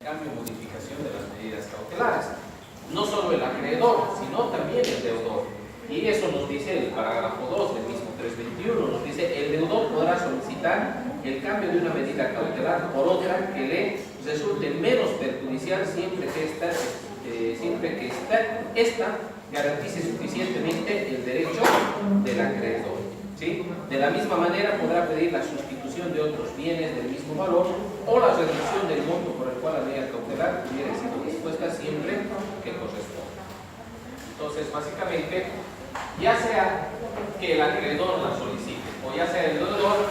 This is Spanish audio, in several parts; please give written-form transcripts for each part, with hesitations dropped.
cambio o modificación de las medidas cautelares. No solo el acreedor, sino también el deudor. Y eso nos dice el parágrafo 2 del mismo 321, nos dice: el deudor podrá solicitar el cambio de una medida cautelar por otra que le resulte menos perjudicial siempre que esta garantice suficientemente el derecho del acreedor. ¿Sí? De la misma manera podrá pedir la sustitución de otros bienes del mismo valor o la reducción del monto por el cual la medida cautelar hubiera sido dispuesta siempre que corresponda. Entonces, básicamente, ya sea que el acreedor la solicite o ya sea el deudor,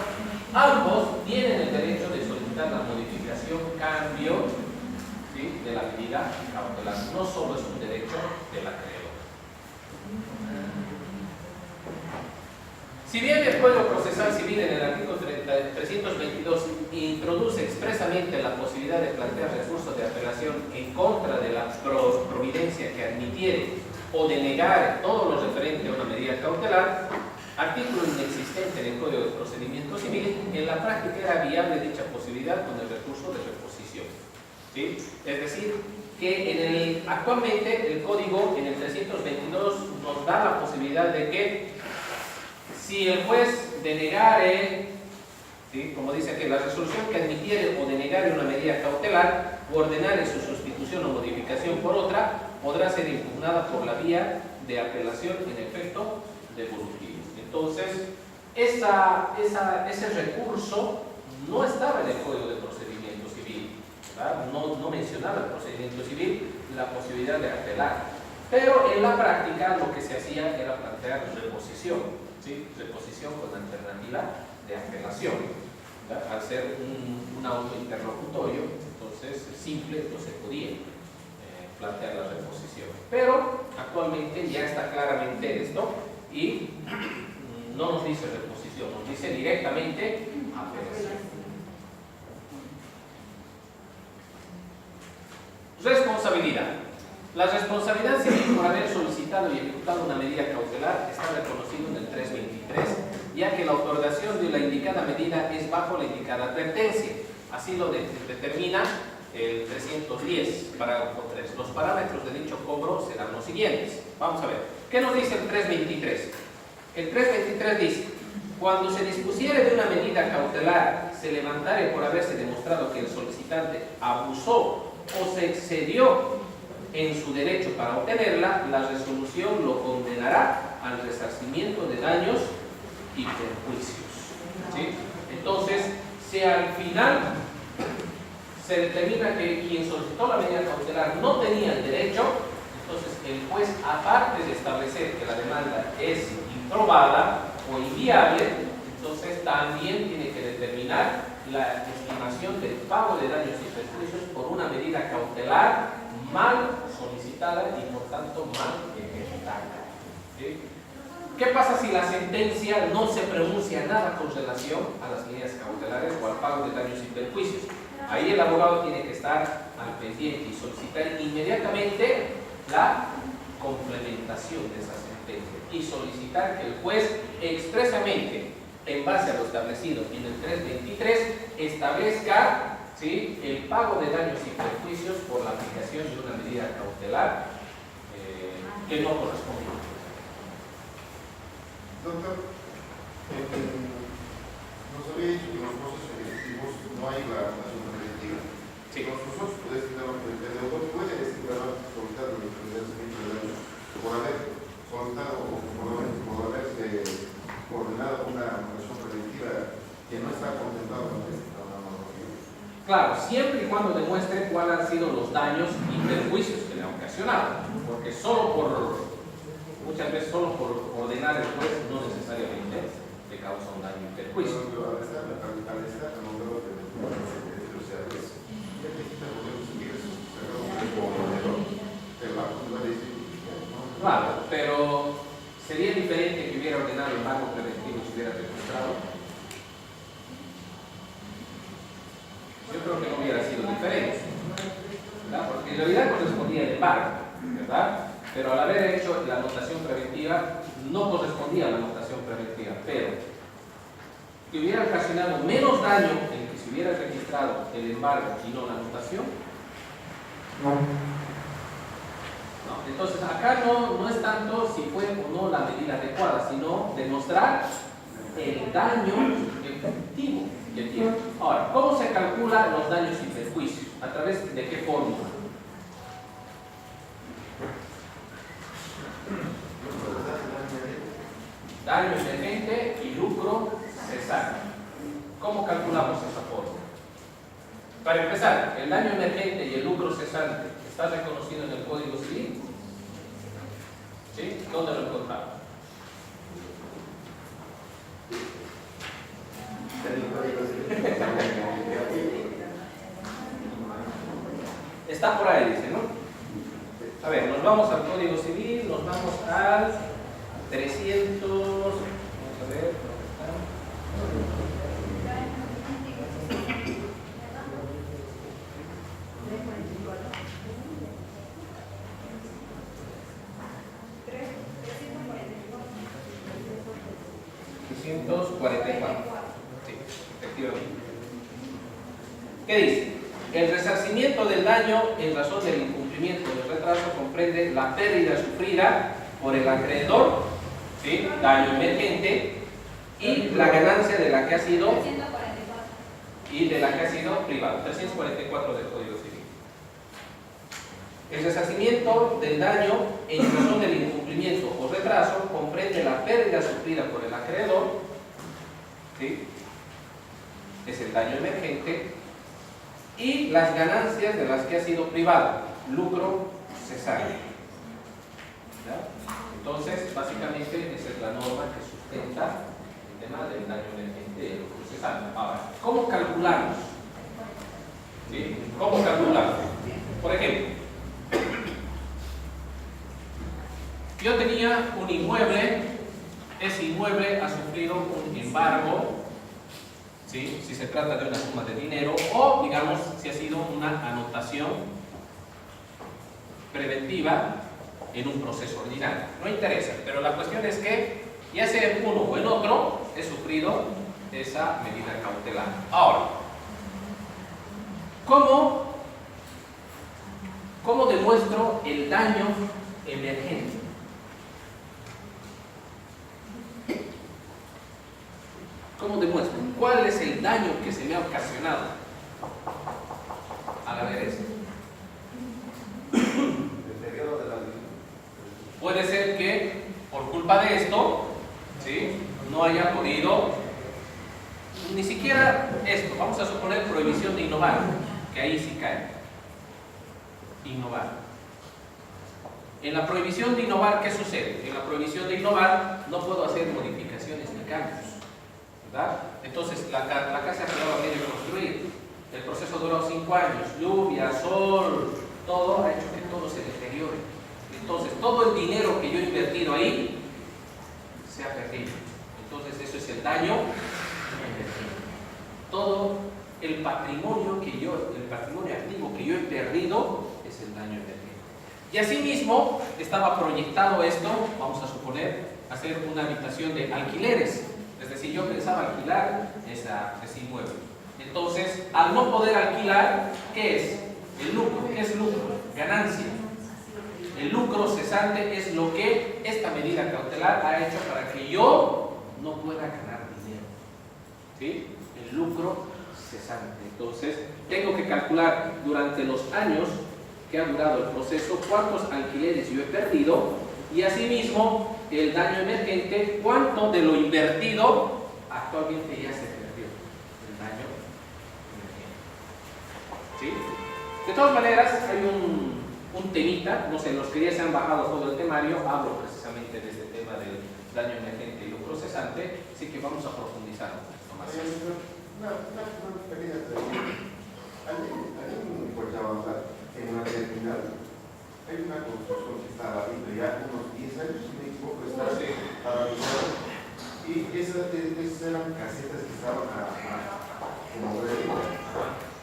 ambos tienen el derecho de solicitar la modificación, cambio, ¿sí?, de la medida cautelar. No solo es un derecho del acreedor. Si bien el Código Procesal Civil en el artículo 322 introduce expresamente la posibilidad de plantear recursos de apelación en contra de la providencia que admitiere o denegar todo lo referente a una medida cautelar, artículo inexistente en el Código de Procedimiento Civil, en la práctica era viable dicha posibilidad con el recurso de reposición. ¿Sí? Es decir, que actualmente el Código en el 322 nos da la posibilidad de que si el juez denegare, ¿sí?, como dice aquí, la resolución que admitiere o denegare una medida cautelar o ordenare su sustitución o modificación por otra, podrá ser impugnada por la vía de apelación en efecto devolutivo. Entonces, ese recurso no estaba en el Código de Procedimiento Civil, ¿verdad? No mencionaba el procedimiento civil la posibilidad de apelar, pero en la práctica lo que se hacía era plantear reposición. ¿Sí? Reposición con alternativa de apelación, ¿verdad? Al ser un autointerlocutorio, entonces simple, no se podía plantear la reposición. Pero actualmente ya está claramente esto y no nos dice reposición, nos dice directamente apelación. Responsabilidad. La responsabilidad civil por haber solicitado y ejecutado una medida cautelar está reconocida en el 323, ya que la otorgación de la indicada medida es bajo la indicada advertencia. Así lo determina el 310, parágrafo 3. Los parámetros de dicho cobro serán los siguientes. Vamos a ver. ¿Qué nos dice el 323? El 323 dice: cuando se dispusiere de una medida cautelar, se levantare por haberse demostrado que el solicitante abusó o se excedió en su derecho para obtenerla, la resolución lo condenará al resarcimiento de daños y perjuicios. ¿Sí? Entonces, si al final se determina que quien solicitó la medida cautelar no tenía el derecho, entonces el juez, aparte de establecer que la demanda es improbada o inviable, entonces también tiene que determinar la estimación del pago de daños y perjuicios por una medida cautelar mal solicitada y por tanto mal ejecutada. ¿Sí? ¿Qué pasa si la sentencia no se pronuncia nada con relación a las medidas cautelares o al pago de daños y perjuicios? Ahí el abogado tiene que estar al pendiente y solicitar inmediatamente la complementación de esa sentencia y solicitar que el juez expresamente, en base a lo establecido en el 323, establezca, ¿sí?, el pago de daños y perjuicios por la aplicación de una medida cautelar que no corresponde. Doctor, nos había dicho que en los procesos ejecutivos no hay la anotación preventiva. Sí. Nosotros el deudor puede declarar solicitado el resarcimiento de daños por haber solicitado o por haberse ordenado una anotación preventiva que no está contemplada en la normativa. Claro, siempre y cuando demuestre cuáles han sido los daños y perjuicios que le han ocasionado, porque muchas veces solo por ordenar el juez no necesariamente le causa un daño y perjuicio. Pero al estar nombrado de claro, pero sería diferente que hubiera ordenado el embargo preventivo si hubiera registrado. Yo creo que no hubiera sido diferente, ¿verdad? Porque en realidad correspondía el embargo, ¿verdad? Pero al haber hecho la anotación preventiva, no correspondía a la anotación preventiva, pero que hubiera ocasionado menos daño en que se hubiera registrado el embargo y no la anotación, ¿No? Entonces, acá no es tanto si fue o no la medida adecuada, sino demostrar el daño efectivo que tiene. Ahora, ¿cómo se calculan los daños y perjuicios? ¿A través de qué fórmula? Daño emergente y lucro cesante. ¿Cómo calculamos esa fórmula? Para empezar, el daño emergente y el lucro cesante está reconocido en el Código Civil. ¿Sí? ¿Dónde lo encontramos? Está por ahí, dice, ¿no? A ver, nos vamos al Código Civil, nos vamos al 300, vamos a ver, ¿dónde está? 344. Sí, efectivamente. ¿Qué dice? El resarcimiento del daño en razón del incumplimiento del retraso comprende la pérdida sufrida por el acreedor, ¿sí? Daño emergente, y la ganancia de la que ha sido privado. 344 del Código Civil. El resarcimiento del daño en razón del incumplimiento o retraso comprende la pérdida sufrida por el acreedor, ¿sí? Es el daño emergente, y las ganancias de las que ha sido privado, lucro cesante. Entonces, básicamente, esa es la norma que sustenta el tema del daño emergente y el lucro cesante. Ahora, ¿cómo calculamos? ¿Sí? ¿Cómo calculamos? Por ejemplo, yo tenía un inmueble, ese inmueble ha sufrido un embargo, ¿sí? Si se trata de una suma de dinero, o digamos si ha sido una anotación preventiva en un proceso ordinario. No interesa, pero la cuestión es que ya sea en uno o en otro he sufrido esa medida cautelar. Ahora, ¿cómo demuestro el daño emergente? ¿Cómo demuestro? ¿Cuál es el daño que se me ha ocasionado al haber esto? Puede ser que por culpa de esto, ¿sí?, no haya podido, ni siquiera esto, vamos a suponer prohibición de innovar, que ahí sí cae. Innovar. En la prohibición de innovar, ¿qué sucede? En la prohibición de innovar no puedo hacer modificaciones ni cambios, ¿verdad? Entonces la casa quedaba medio construir, el proceso duró 5 años, lluvia, sol, todo ha hecho que todo se deteriore. Entonces todo el dinero que yo he invertido ahí se ha perdido. Entonces eso es el daño. Todo el patrimonio activo que yo he perdido es el daño emergente. Y asimismo estaba proyectado esto, vamos a suponer, hacer una habitación de alquileres. Es decir, yo pensaba alquilar ese inmueble. Entonces, al no poder alquilar, ¿qué es? El lucro. ¿Qué es lucro? Ganancia. El lucro cesante es lo que esta medida cautelar ha hecho para que yo no pueda ganar dinero. ¿Sí? El lucro cesante. Entonces, tengo que calcular durante los años que ha durado el proceso cuántos alquileres yo he perdido y asimismo el daño emergente, cuánto de lo invertido actualmente ya se perdió. El daño emergente. ¿Sí? De todas maneras, hay un temita, no sé, los que ya se han bajado todo el temario, hablo precisamente de este tema del daño emergente y lucro cesante, así que vamos a profundizar un poquito más. Una pequeña pregunta. Hay un Cochabamba, en la terminal, hay una construcción que está habiendo ya unos 10 años, si me equivoco, está paralizada. Y esas eran casetas que estaban como crédito.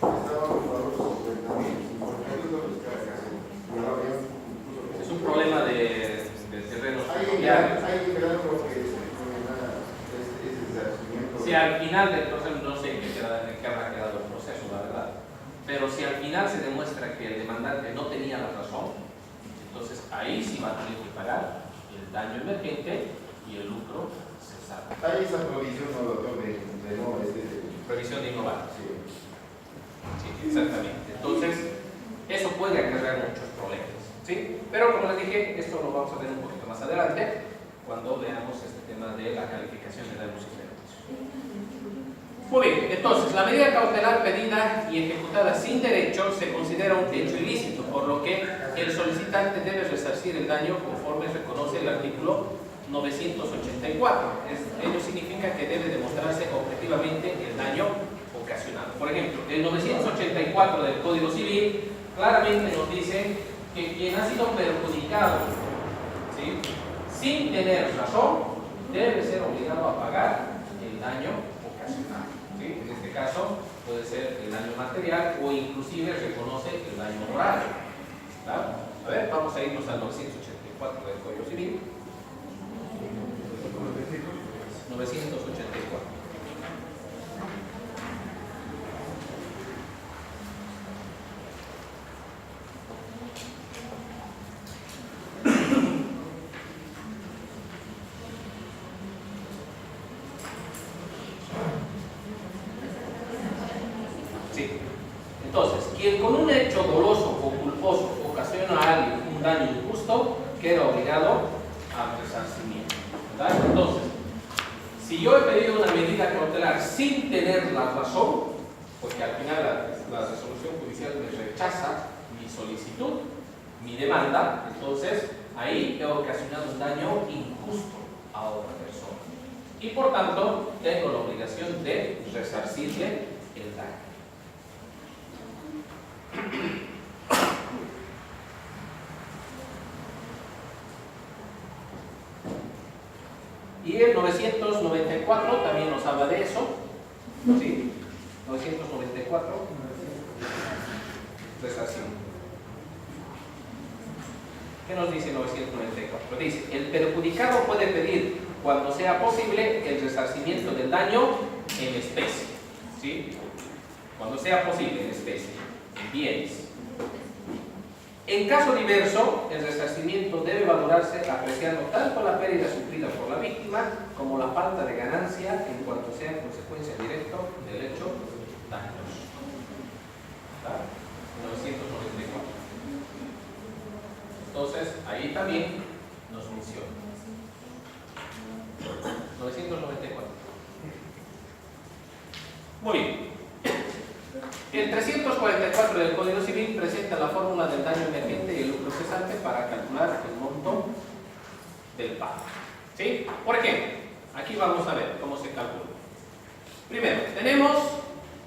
Estaban por valor de 50.000, 50.000 dólares cada caseta. Y ahora había incluso... Es un problema de terrenos ferroviarios. Hay que ver lo que es ese desarrollo. Si al final del proceso, no sé en qué habrá quedado el proceso, la verdad, pero si al final se demuestra que el demandante no ahí sí va a tener que pagar el daño emergente y el lucro cesante. Hay esa provisión, ¿no, doctor, de no, Previsión de innovar. sí. Sí, exactamente. Entonces, eso puede acarrear muchos problemas, ¿sí? Pero como les dije, esto lo vamos a ver un poquito más adelante, cuando veamos este tema de la calificación de daños y perjuicios. Muy bien, entonces, la medida cautelar pedida y ejecutada sin derecho se considera un hecho ilícito, por lo que el solicitante debe resarcir el daño conforme reconoce el artículo 984. Ello significa que debe demostrarse objetivamente el daño ocasionado. Por ejemplo, el 984 del Código Civil claramente nos dice que quien ha sido perjudicado, ¿sí?, sin tener razón, debe ser obligado a pagar el daño ocasionado, ¿sí? En este caso puede ser el daño material o inclusive reconoce el daño moral, ¿verdad? A ver, vamos a irnos al 984 del Código Civil. 984. Sí. Entonces, quien con un hecho doloso o culposo ocasiona a alguien un daño injusto, queda obligado al resarcimiento, ¿verdad? Entonces, si yo he pedido una medida cautelar sin tener la razón, porque al final la resolución judicial me rechaza mi solicitud, mi demanda, entonces ahí he ocasionado un daño injusto a otra persona. Y por tanto, tengo la obligación de resarcirle el daño. Y el 994 también nos habla de eso, ¿sí? 994, resarcimiento. ¿Qué nos dice 994? Dice, el perjudicado puede pedir, cuando sea posible, el resarcimiento del daño en especie, ¿sí? Cuando sea posible, en especie, en bienes. En caso diverso, el resarcimiento debe valorarse apreciando tanto la pérdida sufrida por la víctima como la falta de ganancia en cuanto sea consecuencia directa del hecho dañoso. ¿Verdad? 994. Entonces, ahí también nos menciona. 994. Muy bien. El 344 del Código Civil presenta la fórmula del daño emergente y el lucro cesante para calcular el monto del pago. ¿Sí? ¿Por qué? Aquí vamos a ver cómo se calcula. Primero, tenemos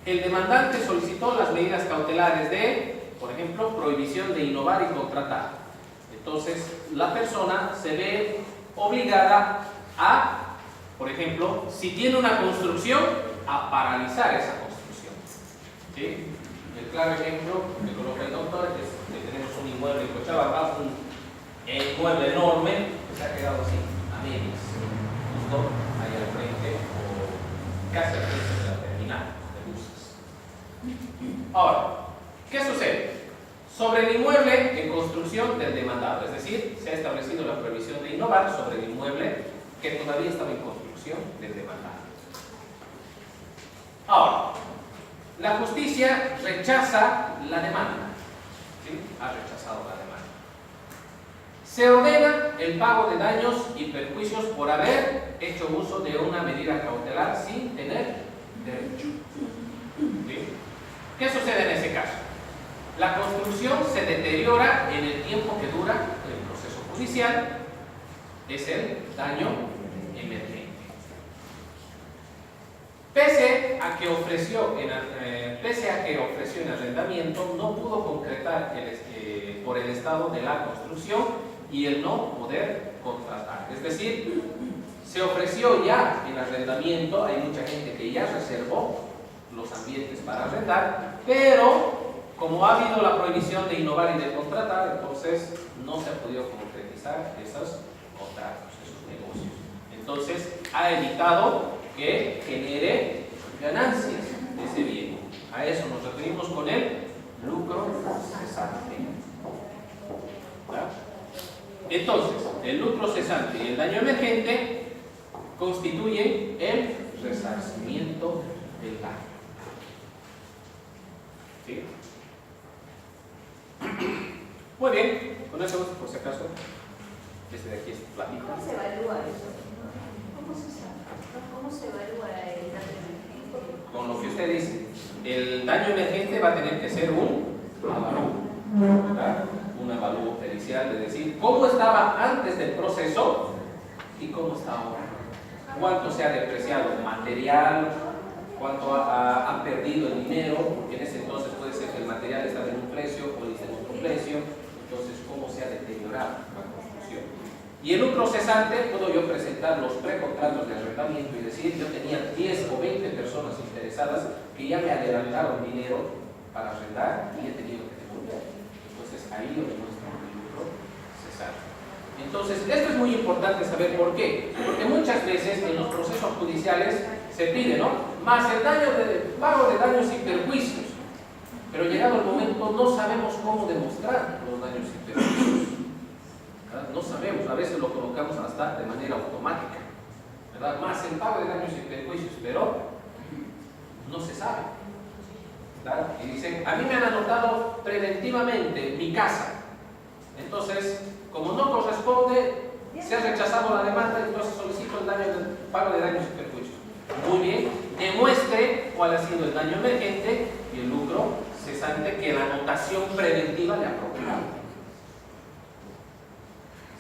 el demandante solicitó las medidas cautelares de, por ejemplo, prohibición de innovar y contratar. Entonces, la persona se ve obligada a, por ejemplo, si tiene una construcción, a paralizar esa construcción. ¿Sí? El claro ejemplo que coloca el doctor es que tenemos un inmueble en Cochabamba, un inmueble enorme que se ha quedado así, a medias, justo ahí al frente o casi al frente de la terminal de buses. Ahora, ¿qué sucede? Sobre el inmueble en construcción del demandado, es decir, se ha establecido la prohibición de innovar sobre el inmueble que todavía estaba en construcción del demandado. Ahora, la justicia rechaza la demanda, ¿sí? Ha rechazado la demanda. Se ordena el pago de daños y perjuicios por haber hecho uso de una medida cautelar sin tener derecho. ¿Sí? ¿Qué sucede en ese caso? La construcción se deteriora en el tiempo que dura el proceso judicial, es el daño emergente. Pese a que ofreció en arrendamiento, no pudo concretar por el estado de la construcción y el no poder contratar. Es decir, se ofreció ya en arrendamiento, hay mucha gente que ya reservó los ambientes para arrendar, pero como ha habido la prohibición de innovar y de contratar, entonces no se ha podido concretizar esos contratos, esos negocios. Entonces ha evitado que genere ganancias de ese bien. A eso nos referimos con el lucro cesante. ¿Verdad? Entonces, el lucro cesante y el daño emergente constituyen el resarcimiento del daño. ¿Sí? Muy bien, con eso, por si acaso, desde aquí es platito. ¿Cómo se evalúa eso? ¿Cómo se evalúa el daño emergente? Con lo que usted dice, el daño emergente va a tener que ser un avalúo, ¿verdad? Un avalúo pericial, de decir cómo estaba antes del proceso y cómo está ahora. Cuánto se ha depreciado material, cuánto ha perdido el dinero, porque en ese entonces puede ser que el material estaba en un precio o dice en otro precio, entonces cómo se ha deteriorado la construcción. Y en un procesante puedo yo presentar los precontratos de arrendamiento y decir, yo tenía 10 o 20 personas interesadas que ya me adelantaron dinero para arrendar y he tenido que devolver. Entonces ahí lo demuestra el lucro cesante. Entonces, esto es muy importante saber por qué. Porque muchas veces en los procesos judiciales se pide, ¿no? Más el pago de daños y perjuicios. Pero llegado el momento no sabemos cómo demostrar los daños y perjuicios. ¿Verdad? No sabemos, a veces lo colocamos hasta de manera automática. ¿Verdad? Más el pago de daños y perjuicios, pero no se sabe. ¿Verdad? Y dicen, a mí me han anotado preventivamente mi casa. Entonces, como no corresponde, se ha rechazado la demanda, entonces solicito el pago de daños y perjuicios. Muy bien, demuestre cuál ha sido el daño emergente y el lucro cesante que la anotación preventiva le ha provocado.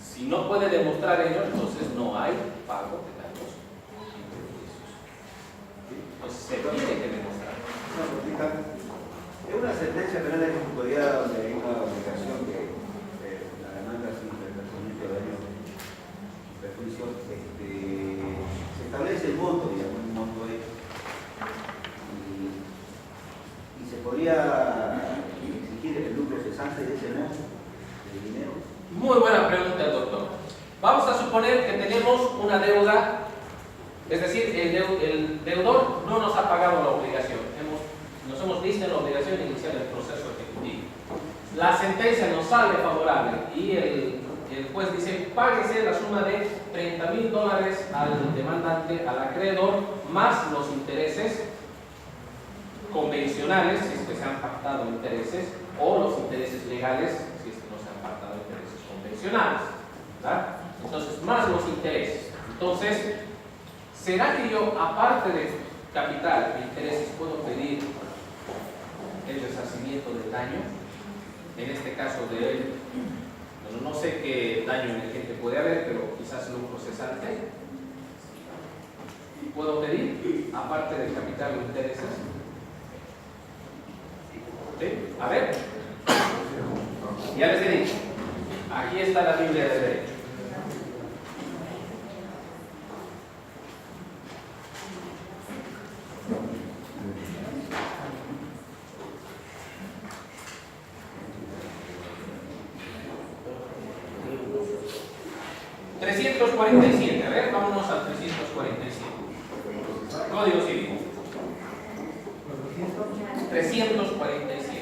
Si no puede demostrar ello, entonces no hay pago de daños y perjuicios. Entonces se tiene que demostrar. En una sentencia penal ejecutoriada donde hay una obligación que la demanda sin resarcimiento de daños y perjuicios, se establece el monto, digamos, un monto y se podría exigir el lucro cesante de ese monto de dinero. Muy buena pregunta, doctor. Vamos a suponer que tenemos una deuda, es decir, el deudor no nos ha pagado la obligación. Nos hemos visto en la obligación de iniciar el proceso ejecutivo. La sentencia nos sale favorable y el juez dice, páguese la suma de $30,000 al demandante, al acreedor, más los intereses convencionales, si es que se han pactado intereses, o los intereses legales, si es que no se han pactado intereses convencionales, ¿verdad? Entonces, más los intereses. Entonces, ¿será que yo, aparte de capital e intereses, puedo pedir el resarcimiento del daño? En este caso de él, bueno, no sé qué daño emergente puede haber, pero quizás lucro cesante. ¿Puedo pedir, aparte del capital o intereses? ¿Sí? A ver. Ya les he dicho, aquí está la Biblia de Derecho. A ver, vámonos al 347. Código Civil. 347.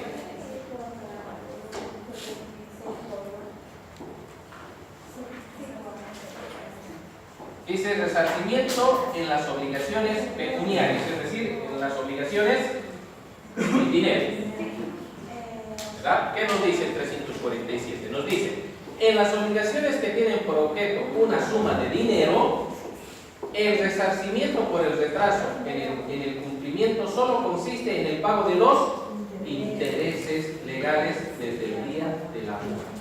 Dice resarcimiento en las obligaciones pecuniarias, es decir, en las obligaciones en dinero. ¿Verdad? ¿Qué nos dice el 347? Nos dice, en las obligaciones que tienen por objeto una suma de dinero, el resarcimiento por el retraso en el cumplimiento solo consiste en el pago de los intereses legales desde el día de la multa.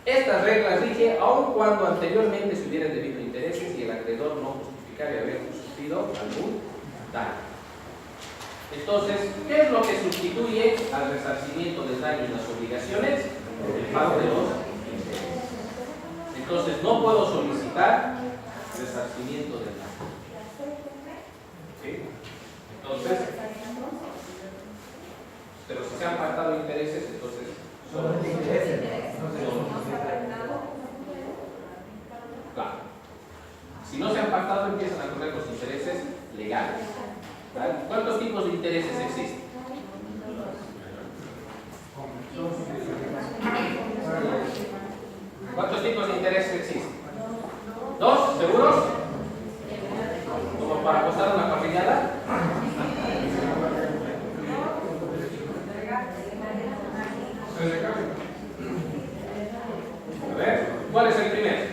Estas reglas rigen aun cuando anteriormente se hubieran debido intereses y el acreedor no justificara haber sufrido algún daño. Entonces, ¿qué es lo que sustituye al resarcimiento del daño en las obligaciones? El pago de los intereses. Entonces, no puedo solicitar resarcimiento del daño. ¿Sí? Entonces, pero si se han pactado intereses, entonces solo claro. Si no se han pactado, empiezan a correr los intereses legales. ¿Vale? ¿Cuántos tipos de intereses existen? ¿Cuántos tipos de interés existen? ¿Dos? ¿Seguros? ¿Como para apostar una parrillada? A ver, ¿cuál es el primero?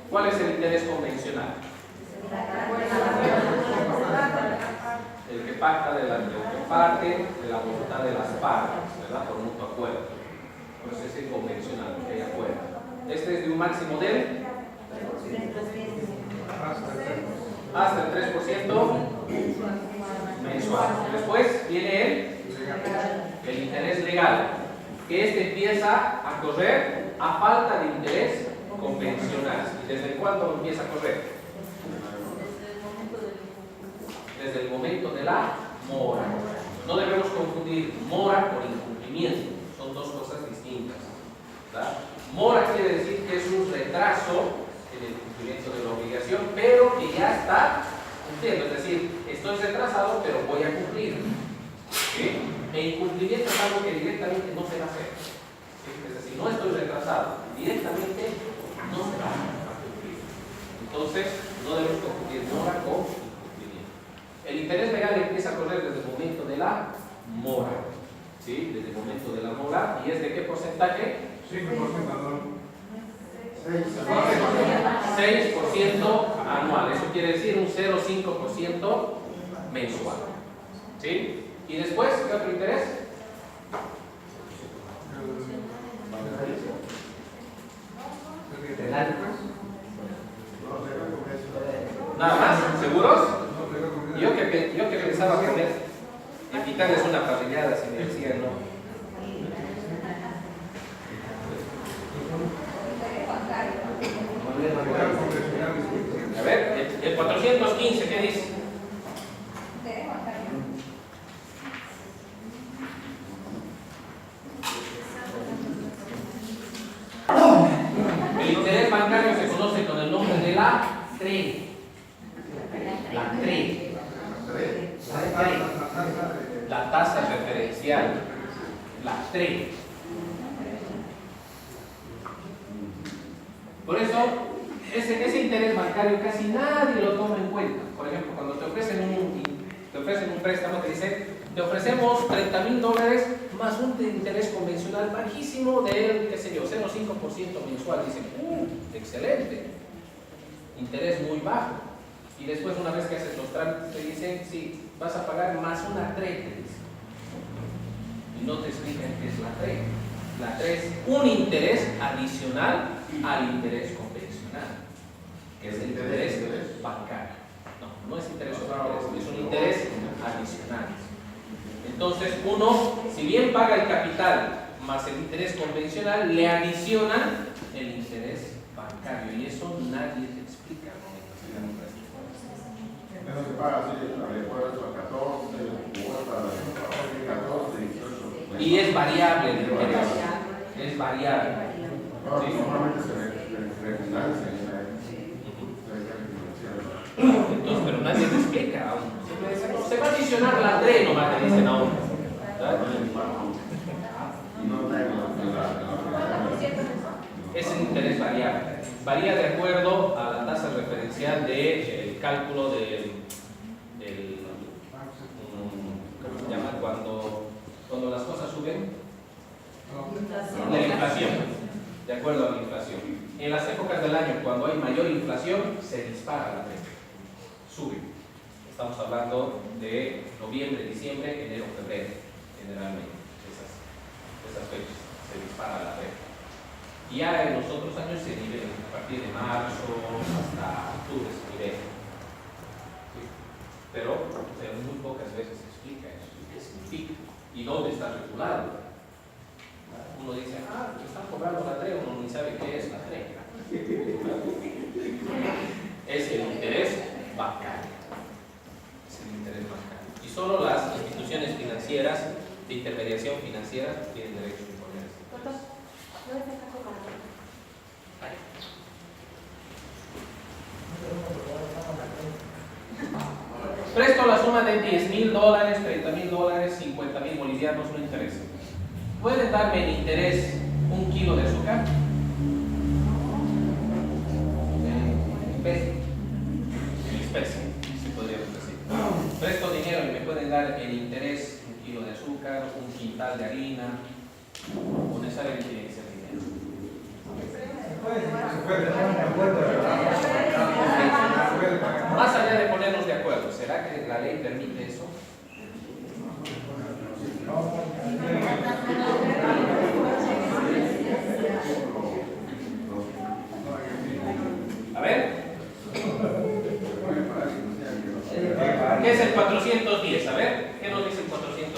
¿Cuál es el interés convencional? El que pacta de la parte de la voluntad de las partes, ¿verdad? Por mutuo acuerdo. Por eso es el convencional, que hay acuerdo. Este es de un máximo del hasta el 3% mensual. Después viene el interés legal, que este empieza a correr a falta de interés convencional. ¿Desde cuándo empieza a correr? Desde el momento de la mora. No debemos confundir mora por incumplimiento, son dos cosas distintas, ¿verdad? Mora quiere decir que es un retraso en el cumplimiento de la obligación, pero que ya está cumpliendo, es decir, estoy retrasado pero voy a cumplir. ¿Sí? El incumplimiento es algo que directamente no se va a hacer. ¿Sí? Es decir, no estoy retrasado, directamente no se va a cumplir. Entonces, no debemos confundir mora con incumplimiento. El interés legal empieza a correr desde el momento de la mora. ¿Sí? Desde el momento de la mora. ¿Y es de qué porcentaje? 5%, 6% anual. Eso quiere decir un 0,5% mensual. ¿Sí? ¿Y después qué otro interés? Nada más, ¿seguros? Yo que pensaba poner en quitarles una parrillada si me decían no. A ver, el 415, ¿qué dice? El interés bancario se conoce con el nombre de la TRE. La TRE. La tasa referencial. La TRE. Por eso, ese interés bancario casi nadie lo toma en cuenta. Por ejemplo, cuando te ofrecen un préstamo, te dicen, te ofrecemos $30,000 más un interés convencional bajísimo de, qué sé yo, 0,5% mensual. Dicen, excelente, interés muy bajo. Y después, una vez que haces los trámites, te dicen, sí, vas a pagar más una TRE, te dicen. Y no te explican qué es la TRE. La TRE es un interés adicional al interés convencional, que es el interés bancario. No es interés sobre interés, es un interés adicional. Entonces, uno, si bien paga el capital más el interés convencional, le adiciona el interés bancario, y eso nadie te explica. Eso se paga así, de acuerdo a 14, 18. Y es variable el interés. Es variable. Normalmente se refinancia. Entonces, pero nadie te explica aún. Se va a adicionar la TRE, nomás te dicen aún. Es el interés variable. Varía de acuerdo a la tasa referencial del cálculo del ¿cómo se llama? Cuando las cosas suben. La inflación. De acuerdo a la inflación. En las épocas del año, cuando hay mayor inflación, se dispara la TRE. Sube. Estamos hablando de noviembre, diciembre, enero, febrero, generalmente. Esas fechas se dispara la TRE. Y ya en los otros años se nivela, a partir de marzo hasta octubre se nivela. ¿Sí? Pero muy pocas veces se explica eso, qué significa y dónde está regulado. Uno dice, están cobrando la TRE, uno ni sabe qué es la TRE. Es el interés bancario. Es el interés bancario. Y solo las instituciones financieras de intermediación financiera tienen derecho a imponer este interés. Presto la suma de $10,000, $30,000, $50,000 bolivianos, no interesa. ¿Pueden darme en interés 1 kilo de azúcar? En especie, se podría decir. Presto dinero y me pueden dar en interés 1 kilo de azúcar, 1 quintal de harina, o necesariamente tiene que ser dinero. Más allá de ponernos de acuerdo, ¿será que la ley permite eso? A ver. ¿Qué es el 410? A ver, ¿qué nos dice el 410?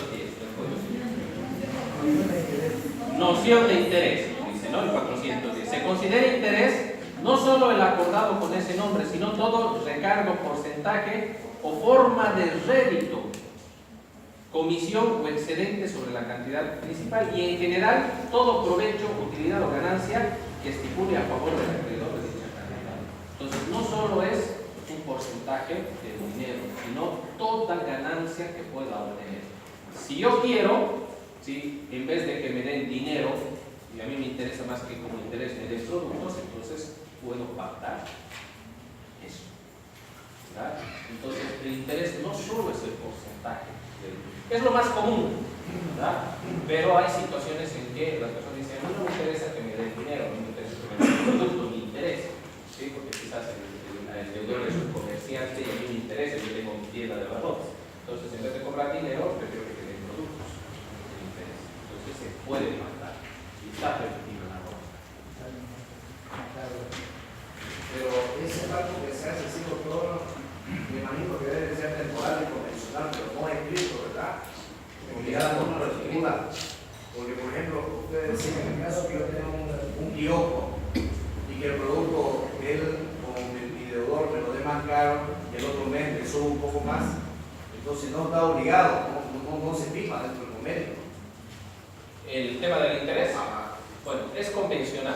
Noción de interés, dice, ¿no? El 410. Se considera interés no solo el acordado con ese nombre, sino todo recargo, porcentaje o forma de rédito, comisión o excedente sobre la cantidad principal y en general todo provecho, utilidad o ganancia que estipule a favor del acreedor de dicha cantidad. Entonces no solo es un porcentaje de dinero, sino toda ganancia que pueda obtener. Si yo quiero, ¿sí?, en vez de que me den dinero, y a mí me interesa más que como interés me den productos, entonces puedo pactar eso, ¿verdad? Entonces el interés no solo es el porcentaje, es lo más común, ¿verdad? Pero hay situaciones en que las personas dicen, a mí no me interesa que me den dinero, no me interesa que me den productos, me interesa, ¿sí? Porque quizás el deudor es un comerciante y a mí me interesa, yo tengo mi tienda de valores. Entonces, en vez de cobrar dinero, prefiero que te den productos de interés. Entonces, se puede pactar y está permitido en la norma. Pero ese pacto que se hace así, doctor, me imagino que debe ser temporal y convencional, pero no escrito, ¿verdad? Porque ya la norma lo estipula. Porque, por ejemplo, ustedes decían en el caso que yo tengo un kiosco y que el producto él o mi deudor me lo dé más caro y el otro mes me sube un poco más, entonces no está obligado, no se firma dentro del convenio. El tema del interés, bueno, es convencional.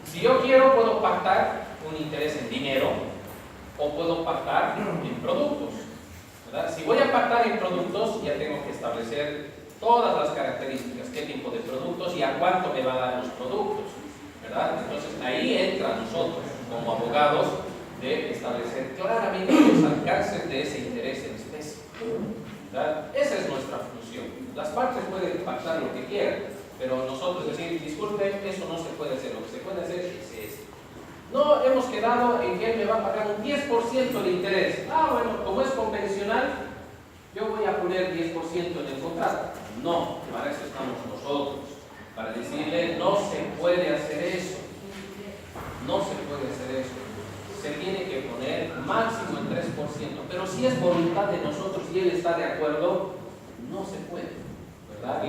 Si yo quiero, puedo pactar un interés en dinero o puedo pactar en productos, ¿verdad? Si voy a pactar en productos, ya tengo que establecer todas las características, qué tipo de productos y a cuánto me va a dar los productos, ¿verdad? Entonces ahí entra nosotros como abogados de establecer claramente los alcances de ese interés en especie, ¿verdad? Esa es nuestra función. Las partes pueden pactar lo que quieran, pero nosotros decir, disculpe, eso no se puede hacer, lo que se puede hacer es esto. No hemos quedado en que él me va a pagar un 10% de interés. Bueno, como es convencional, yo voy a poner 10% en el contrato. No, para eso estamos nosotros, para decirle, no se puede hacer eso. No se puede hacer eso. Se tiene que poner máximo en 3%, pero si es voluntad de nosotros y él está de acuerdo, no se puede, ¿verdad?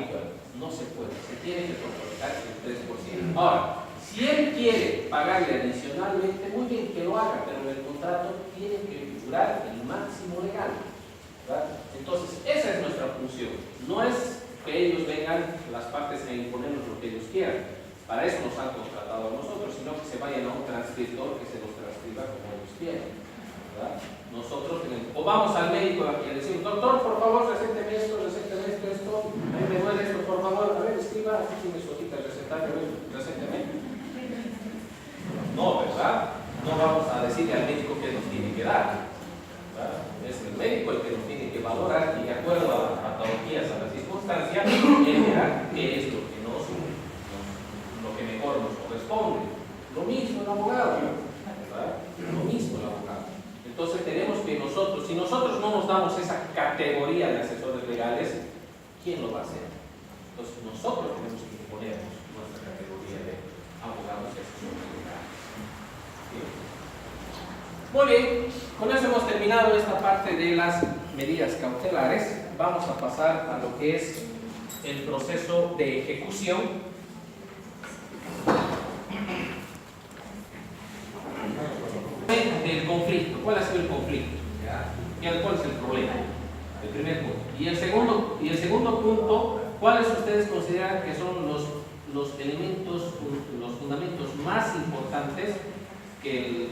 No se puede, se tiene que controlar el 3%. Ahora, si él quiere pagarle adicionalmente, muy bien que lo haga, pero en el contrato tiene que figurar el máximo legal, ¿verdad? Entonces, esa es nuestra función. No es que ellos vengan, las partes, a imponernos lo que ellos quieran. Para eso nos han contratado a nosotros, sino que se vayan a un transcriptor que se los transcriba como ellos quieren, ¿verdad? Nosotros tenemos, o vamos al médico y le decimos, doctor, por favor, recénteme esto, a mí me duele esto, por favor, a ver, escriba, aquí tiene su hojita de recetario, recénteme. No, ¿verdad? No vamos a decirle al médico qué nos tiene que dar, ¿verdad? Es el médico el que nos tiene que valorar y de acuerdo a las patologías, a las circunstancias, él verá qué es lo que mejor nos corresponde. Lo mismo el abogado, ¿verdad? Lo mismo el abogado. Entonces tenemos que nosotros, si nosotros no nos damos esa categoría de asesores legales, ¿quién lo va a hacer? Entonces nosotros tenemos que imponernos nuestra categoría de abogados y asesores legales. ¿Sí? Muy bien, con eso hemos terminado esta parte de las medidas cautelares. Vamos a pasar a lo que es el proceso de ejecución. Del conflicto. ¿Cuál ha sido el conflicto? ¿Cuál es el problema? El primer punto. Y el segundo punto, ¿cuáles ustedes consideran que son los elementos, los fundamentos más importantes que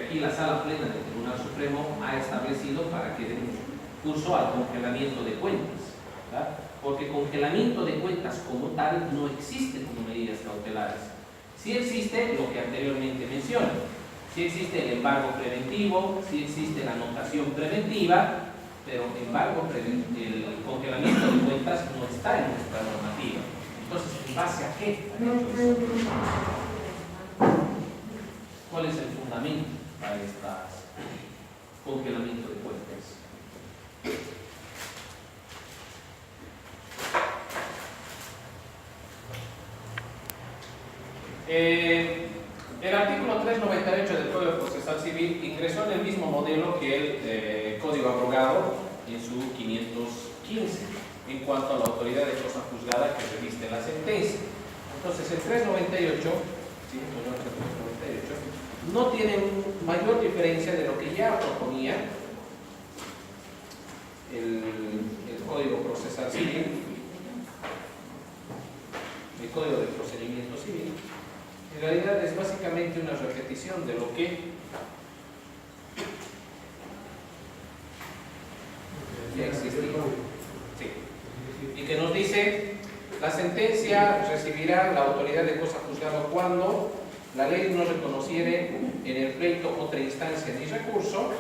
aquí la Sala Plena del Tribunal Supremo ha establecido para que den curso al congelamiento de cuentas, ¿verdad? porque congelamiento de cuentas como tal no existe como medidas cautelares. Sí existe lo que anteriormente mencioné, sí existe el embargo preventivo, sí existe la anotación preventiva, pero el congelamiento de cuentas no está en nuestra normativa. Entonces, ¿en base a qué han hecho eso? ¿Cuál es el fundamento para este congelamiento de cuentas? El artículo 398 del Código Procesal Civil ingresó en el mismo modelo que el Código Abrogado en su 515 en cuanto a la autoridad de cosa juzgada que reviste la sentencia. Entonces el 398, ¿sí? No tiene mayor diferencia de lo que ya proponía el Código Procesal Civil, el Código de Procedimiento Civil. En realidad es básicamente una repetición de lo que ya existía. Sí. Y que nos dice, la sentencia recibirá la autoridad de cosa juzgada cuando la ley no reconociere en el pleito otra instancia ni recurso.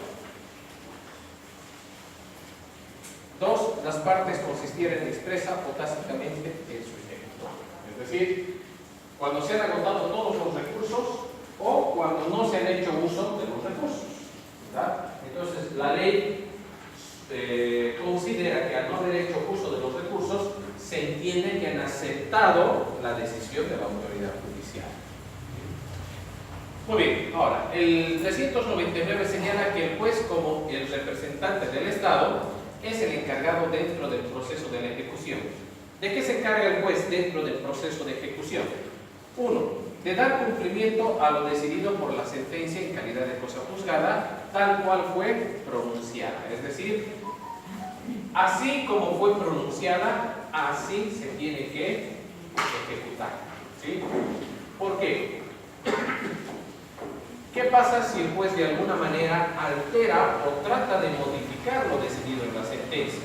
2. Las partes consistieren expresa o tácitamente en su efecto. Es decir, cuando se han agotado todos los recursos o cuando no se han hecho uso de los recursos, ¿verdad? Entonces, la ley considera que al no haber hecho uso de los recursos, se entiende que han aceptado la decisión de la autoridad judicial. Muy bien, ahora, el 399 señala que el juez, como el representante del Estado, es el encargado dentro del proceso de la ejecución. ¿De qué se encarga el juez dentro del proceso de ejecución? 1. De dar cumplimiento a lo decidido por la sentencia en calidad de cosa juzgada, tal cual fue pronunciada. Es decir, así como fue pronunciada, así se tiene que ejecutar. ¿Sí? ¿Por qué? ¿Qué pasa si el juez de alguna manera altera o trata de modificar lo decidido en la sentencia?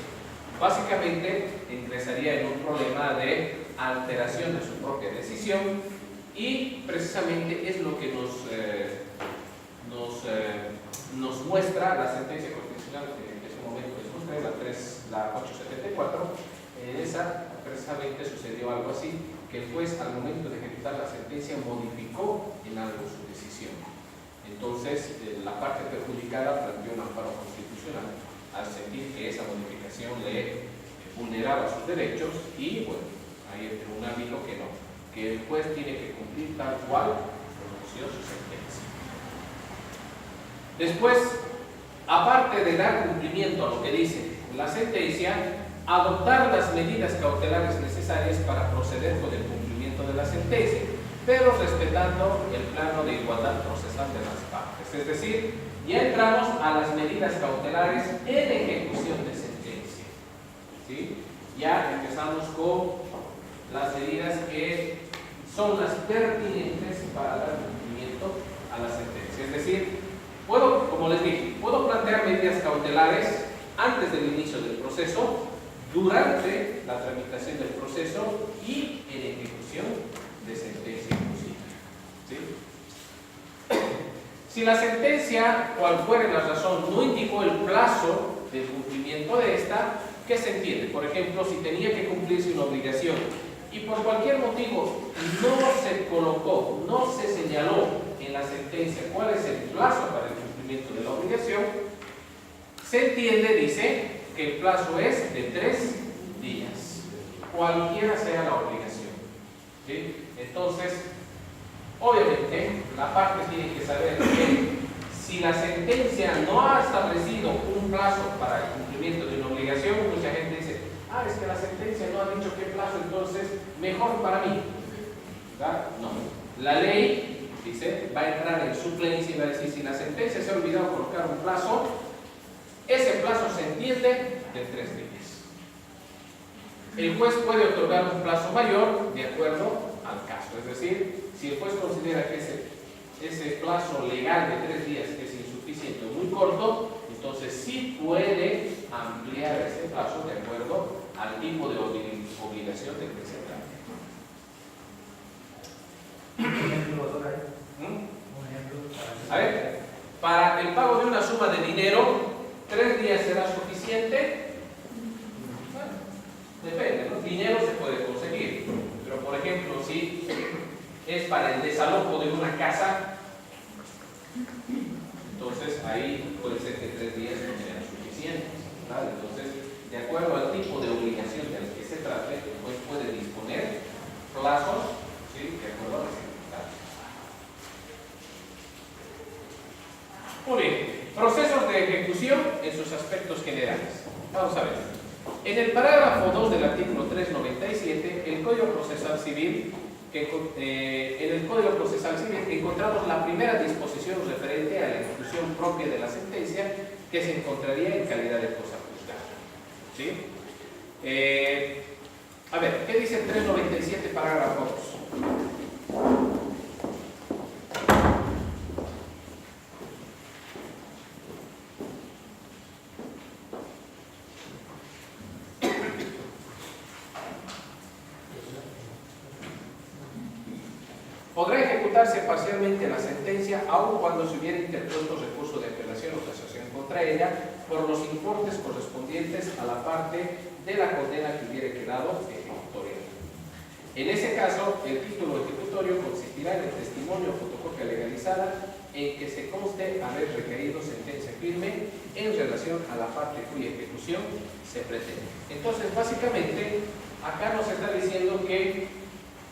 Básicamente ingresaría en un problema de alteración de su propia decisión y precisamente es lo que nos muestra la sentencia constitucional que en ese momento les mostré, la 874. En esa precisamente sucedió algo así, que el juez al momento de ejecutar la sentencia modificó en algo su decisión. Entonces la parte perjudicada planteó un amparo constitucional al sentir que esa modificación le vulneraba sus derechos y bueno, ahí el tribunal dijo que no, que el juez tiene que cumplir tal cual pronunció su sentencia. Después, aparte de dar cumplimiento a lo que dice la sentencia, adoptar las medidas cautelares necesarias para proceder con el cumplimiento de la sentencia, pero respetando el plano de igualdad procesal de las partes. Es decir, ya entramos a las medidas cautelares en ejecución de sentencia. ¿Sí? Ya empezamos con las medidas que son las pertinentes para dar cumplimiento a la sentencia. Es decir, puedo, como les dije, puedo plantear medidas cautelares antes del inicio del proceso, durante la tramitación del proceso y en ejecución de sentencia inclusive. ¿Sí? Si la sentencia, cual fuere la razón, no indicó el plazo del cumplimiento de esta, ¿qué se entiende? Por ejemplo, si tenía que cumplirse una obligación y por cualquier motivo no se colocó, no se señaló en la sentencia cuál es el plazo para el cumplimiento de la obligación, se entiende, dice, que el plazo es de 3 días, cualquiera sea la obligación. ¿Sí? Entonces, obviamente, la parte tiene que saber que si la sentencia no ha establecido un plazo para el cumplimiento de una obligación, mucha gente dice, es que la sentencia no ha dicho qué plazo, entonces mejor para mí. ¿Verdad? No. La ley, dice, va a entrar en suplencia y va a decir, si la sentencia se ha olvidado colocar un plazo, ese plazo se entiende de 3 días. El juez puede otorgar un plazo mayor de acuerdo al caso. Es decir, si el juez considera que ese plazo legal de 3 días es insuficiente o muy corto, entonces sí puede ampliar ese plazo de acuerdo al tipo de obligación de que se trata. A ver, para el pago de una suma de dinero, 3 días será suficiente. Bueno, depende, ¿no? Dinero se puede conseguir, pero por ejemplo, si es para el desalojo de una casa, entonces ahí puede ser que 3 días no sean suficientes, ¿vale? Entonces, de acuerdo al tipo de obligación del que se trate, pues puede disponer plazos, ¿sí?, de acuerdo a las circunstancias. Muy bien, procesos de ejecución en sus aspectos generales. Vamos a ver. En el parágrafo 2 del artículo 397, el Código Procesal Civil, en el Código Procesal Civil encontramos la primera disposición referente a la ejecución propia de la sentencia, que se encontraría en calidad de cosa juzgada. ¿Sí? A ver, ¿qué dice el 397, parágrafo 2? Podrá ejecutarse parcialmente la sentencia aun cuando se hubiera interpuesto recurso de apelación o casación contra ella por los importes correspondientes a la parte de la condena que hubiera quedado ejecutoria. En ese caso, el título ejecutorio consistirá en el testimonio o fotocopia legalizada en que se conste haber recaído sentencia firme en relación a la parte cuya ejecución se pretende. Entonces, básicamente, acá nos está diciendo que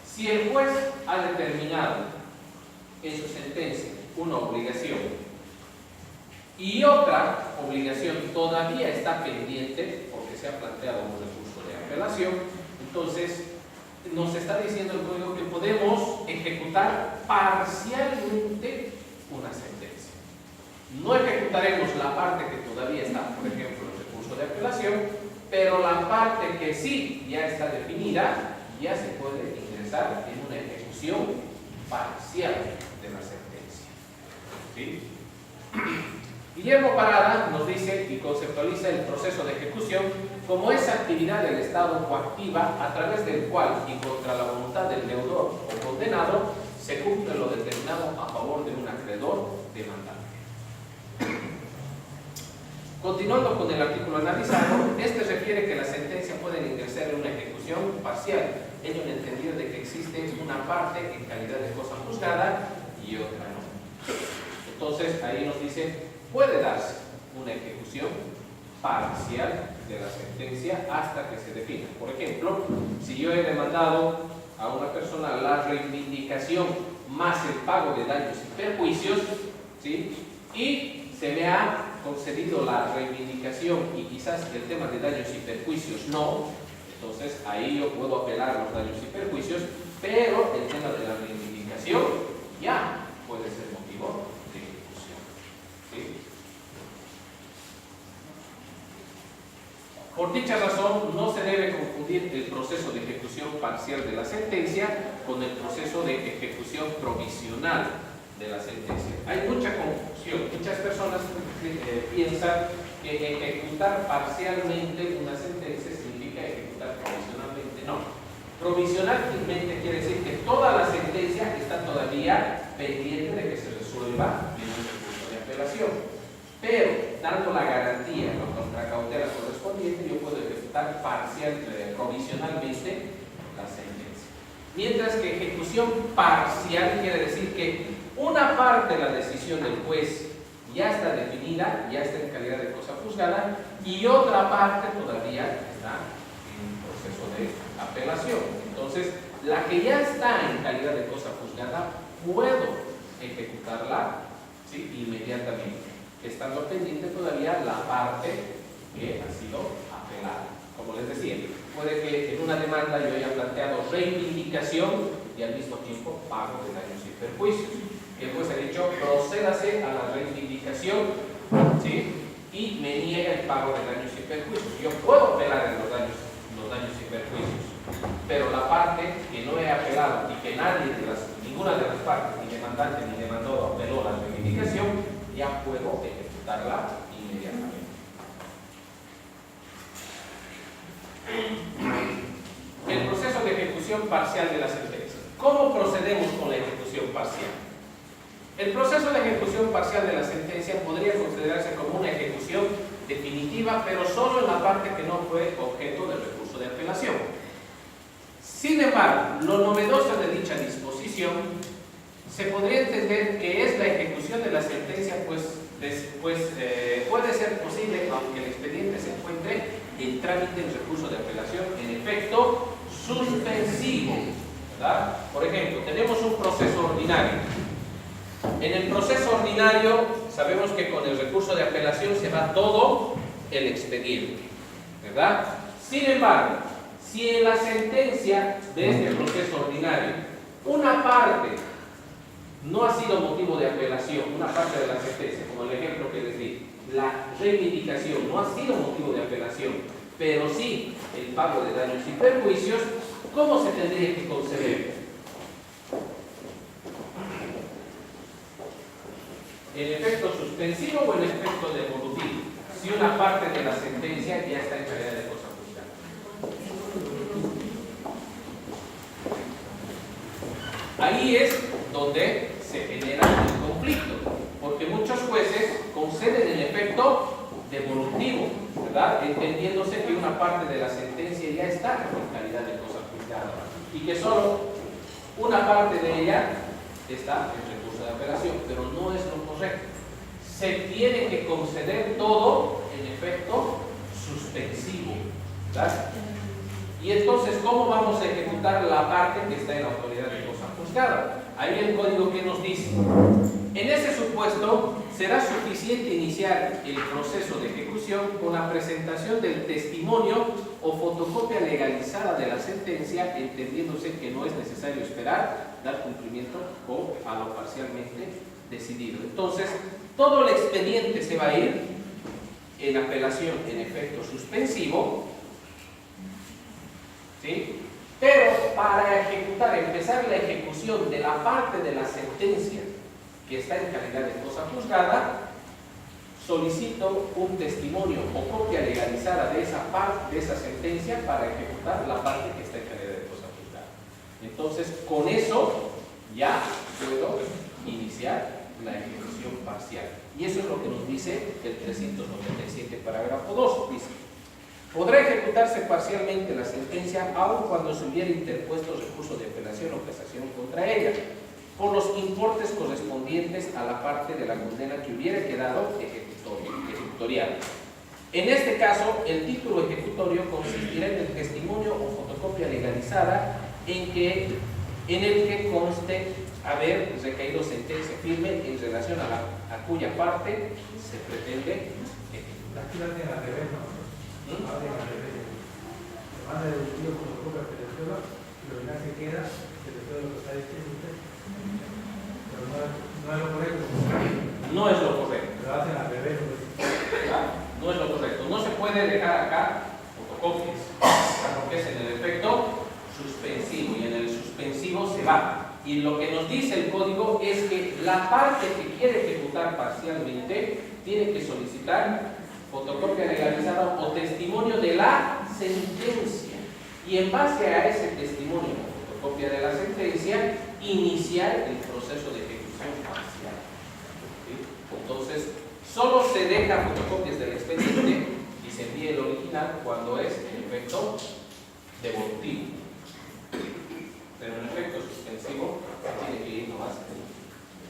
si el juez ha determinado en su sentencia una obligación y otra obligación todavía está pendiente porque se ha planteado un recurso de apelación, entonces nos está diciendo el código que podemos ejecutar parcialmente una sentencia. No ejecutaremos la parte que todavía está, por ejemplo, el recurso de apelación, pero la parte que sí ya está definida ya se puede ingresar en una ejecución parcial de la sentencia. ¿Sí? Guillermo Parada nos dice y conceptualiza el proceso de ejecución como esa actividad del Estado coactiva a través del cual, y contra la voluntad del deudor o condenado, se cumple lo determinado a favor de un acreedor demandante. Continuando con el artículo analizado, este refiere que la sentencia puede ingresar en una ejecución parcial, en el entendido de que existe una parte en calidad de cosa juzgada y otra no. Entonces, ahí nos dice, puede darse una ejecución parcial de la sentencia hasta que se defina. Por ejemplo, si yo he demandado a una persona la reivindicación más el pago de daños y perjuicios, ¿sí?, y se me ha concedido la reivindicación y quizás el tema de daños y perjuicios no, entonces ahí yo puedo apelar los daños y perjuicios, pero el tema de la reivindicación ya puede ser motivo de ejecución. ¿Sí? Por dicha razón, no se debe confundir el proceso de ejecución parcial de la sentencia con el proceso de ejecución provisional de la sentencia. Hay mucha confusión. Muchas personas piensan que ejecutar parcialmente una sentencia significa ejecutar provisionalmente. No. Provisionalmente quiere decir que toda la sentencia está todavía pendiente de que se resuelva en un recurso de apelación. Pero, dando la garantía, la contracautela correspondiente, yo puedo ejecutar provisionalmente la sentencia. Mientras que ejecución parcial quiere decir que una parte de la decisión del juez ya está definida, ya está en calidad de cosa juzgada, y otra parte todavía está en proceso de apelación. Entonces, la que ya está en calidad de cosa juzgada, puedo ejecutarla, ¿sí?, inmediatamente, estando pendiente todavía la parte que ha sido apelada. Como les decía, puede que en una demanda yo haya planteado reivindicación y al mismo tiempo pago de daños y perjuicios. Y el juez ha dicho, procédase a la reivindicación, ¿sí?, y me niega el pago de daños y perjuicios. Yo puedo apelar en los daños y perjuicios, pero la parte que no he apelado y que ninguna de las partes, ni demandante ni demandado, apeló la reivindicación, ya puedo ejecutarla inmediatamente. ejecución parcial de la sentencia. ¿Cómo procedemos con la ejecución parcial? El proceso de ejecución parcial de la sentencia podría considerarse como una ejecución definitiva, pero solo en la parte que no fue objeto del recurso de apelación. Sin embargo, lo novedoso de dicha disposición se podría entender que es la ejecución de la sentencia, pues puede ser posible aunque el expediente se encuentre en trámite en recurso de apelación en efecto suspensivo, ¿verdad? Por ejemplo, tenemos un proceso ordinario. En el proceso ordinario sabemos que con el recurso de apelación se va todo el expediente, ¿verdad? Sin embargo, si en la sentencia de este proceso ordinario una parte no ha sido motivo de apelación, una parte de la sentencia, como el ejemplo que les di, la reivindicación no ha sido motivo de apelación, pero sí el pago de daños y perjuicios, ¿cómo se tendría que conceder? ¿El efecto suspensivo o el efecto devolutivo? Si una parte de la sentencia ya está en calidad de cosa juzgada. Ahí es donde se genera el conflicto, porque muchos jueces conceden el efecto devolutivo, ¿verdad? Entendiéndose que una parte de la sentencia ya está en calidad de cosa juzgada y que solo una parte de ella está en recurso de apelación, pero no es lo correcto. Se tiene que conceder todo en efecto suspensivo, ¿verdad? Y entonces, ¿cómo vamos a ejecutar la parte que está en la autoridad de cosa juzgada? Ahí el código que nos dice: en ese supuesto, será suficiente iniciar el proceso de ejecución con la presentación del testimonio o fotocopia legalizada de la sentencia, entendiéndose que no es necesario esperar dar cumplimiento a lo parcialmente decidido. Entonces, todo el expediente se va a ir en apelación en efecto suspensivo, ¿sí? Pero para empezar la ejecución de la parte de la sentencia que está en calidad de cosa juzgada, solicito un testimonio o copia legalizada de esa parte, de esa sentencia, para ejecutar la parte que está en calidad de cosa juzgada. Entonces, con eso ya puedo iniciar la ejecución parcial. Y eso es lo que nos dice el 397, parágrafo 2. Dice: podrá ejecutarse parcialmente la sentencia aun cuando se hubiera interpuesto recurso de apelación o casación contra ella, por los importes correspondientes a la parte de la condena que hubiera quedado ejecutorial. En este caso, el título ejecutorio consistirá en el testimonio o fotocopia legalizada en el que conste haber recaído sentencia firme en relación a cuya parte se pretende ejecutar. Aquí la tienen al revés, ¿no? La tienen al revés. Se manda el tío con los copias que le queda, y lo final que queda, se le queda lo que está diciendo usted. Pero no es lo correcto. No es lo correcto. Lo hacen al revés. No es lo correcto. No se puede dejar acá fotocopias, porque es en el efecto suspensivo, y en el suspensivo se va. Y lo que nos dice el código es que la parte que quiere ejecutar parcialmente tiene que solicitar fotocopia legalizada o testimonio de la sentencia, y en base a ese testimonio o fotocopia de la sentencia iniciar el proceso de ejecución parcial. ¿Sí? Entonces, solo se deja fotocopias del expediente y se envía el original cuando es en efecto devolutivo. Pero en efecto suspensivo tiene que ir nomás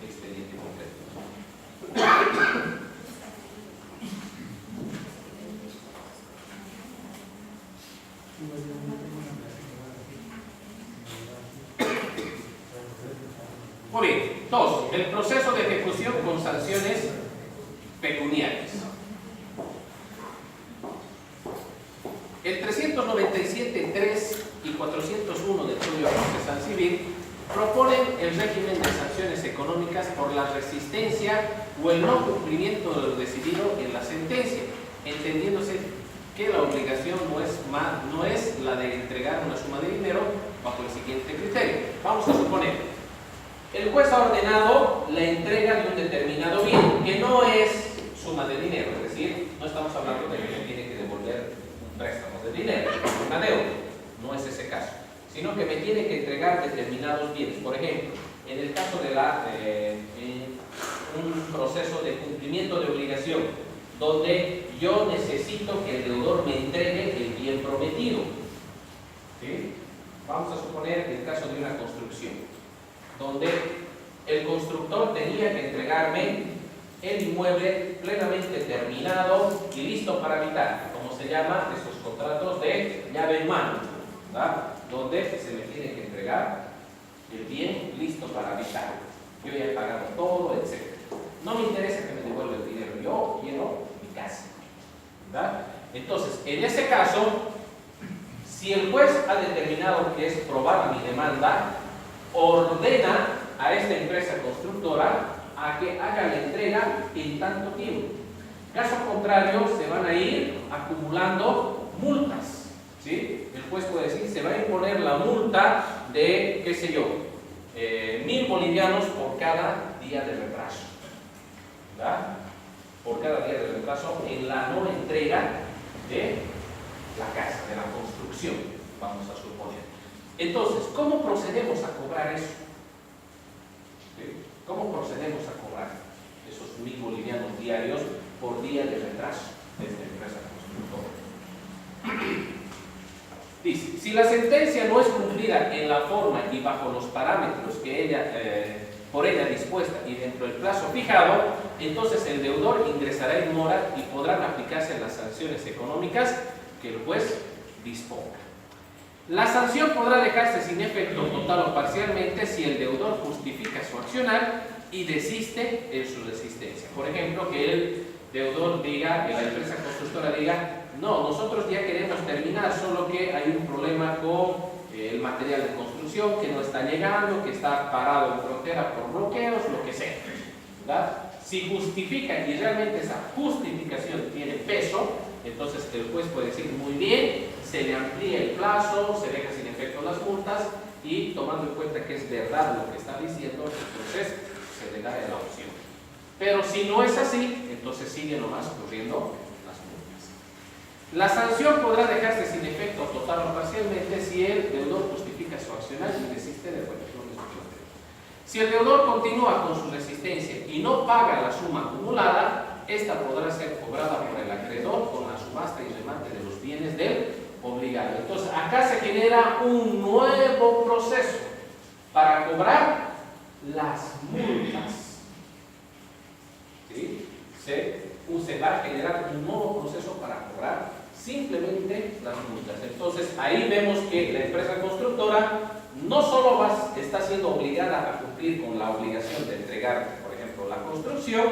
el expediente completo. Muy bien. 2. El proceso de ejecución con sanciones pecuniarias. El 397.3 y 401 del Código Procesal Civil proponen el régimen de sanciones económicas por la resistencia o el no cumplimiento de lo decidido en la sentencia, entendiéndose que la obligación no es la de entregar una suma de dinero bajo el siguiente criterio. Vamos a suponer, el juez ha ordenado la entrega de un determinado bien, que no es suma de dinero, es decir, no estamos hablando de que se tiene que devolver un préstamo de dinero, una deuda, no es ese caso, sino que me tiene que entregar determinados bienes. Por ejemplo, en el caso de un proceso de cumplimiento de obligación, donde yo necesito que el deudor me entregue el bien prometido. ¿Sí? Vamos a suponer el caso de una construcción, donde el constructor tenía que entregarme el inmueble plenamente terminado y listo para habitar, como se llama esos contratos de llave en mano, ¿verdad? Donde se me tiene que entregar el bien listo para habitar. Yo ya he pagado todo, etc. No me interesa que me devuelva el dinero, yo quiero mi casa, ¿verdad? Entonces, en ese caso, si el juez ha determinado que es probada mi demanda, ordena a esta empresa constructora a que haga la entrega en tanto tiempo. Caso contrario, se van a ir acumulando multas, ¿sí? El juez puede decir, se va a imponer la multa de, qué sé yo, 1.000 bolivianos por cada día de retraso, ¿verdad? Por cada día de retraso en la no entrega de la casa, de la construcción, vamos a suponer. Entonces, ¿cómo procedemos a cobrar eso? ¿Sí? ¿Cómo procedemos a cobrar esos 1.000 bolivianos diarios por día de retraso de esta empresa constructora? Dice, si la sentencia no es cumplida en la forma y bajo los parámetros que por ella dispuesta y dentro del plazo fijado, entonces el deudor ingresará en mora y podrán aplicarse las sanciones económicas que el juez disponga. La sanción podrá dejarse sin efecto total o parcialmente si el deudor justifica su accionar y desiste en su resistencia. Por ejemplo, que el deudor diga, que la empresa constructora diga, no, nosotros ya queremos terminar, solo que hay un problema con el material de construcción que no está llegando, que está parado en frontera por bloqueos, lo que sea, ¿verdad? Si justifica y realmente esa justificación tiene peso, entonces el juez puede decir, muy bien, se le amplía el plazo, se deja sin efecto las multas y tomando en cuenta que es verdad lo que está diciendo, entonces se le da la opción. Pero si no es así, entonces sigue nomás corriendo las multas. La sanción podrá dejarse sin efecto total o parcialmente si el deudor justifica su accionar y desiste de recuperar. Si el deudor continúa con su resistencia y no paga la suma acumulada, esta podrá ser cobrada por el acreedor con la subasta y remate de los bienes del obligado. Entonces, acá se genera un nuevo proceso para cobrar las multas. ¿Sí? Se va a generar un nuevo proceso para cobrar simplemente las multas. Entonces, ahí vemos que la empresa constructora no solo está siendo obligada a cumplir con la obligación de entregar, por ejemplo, la construcción,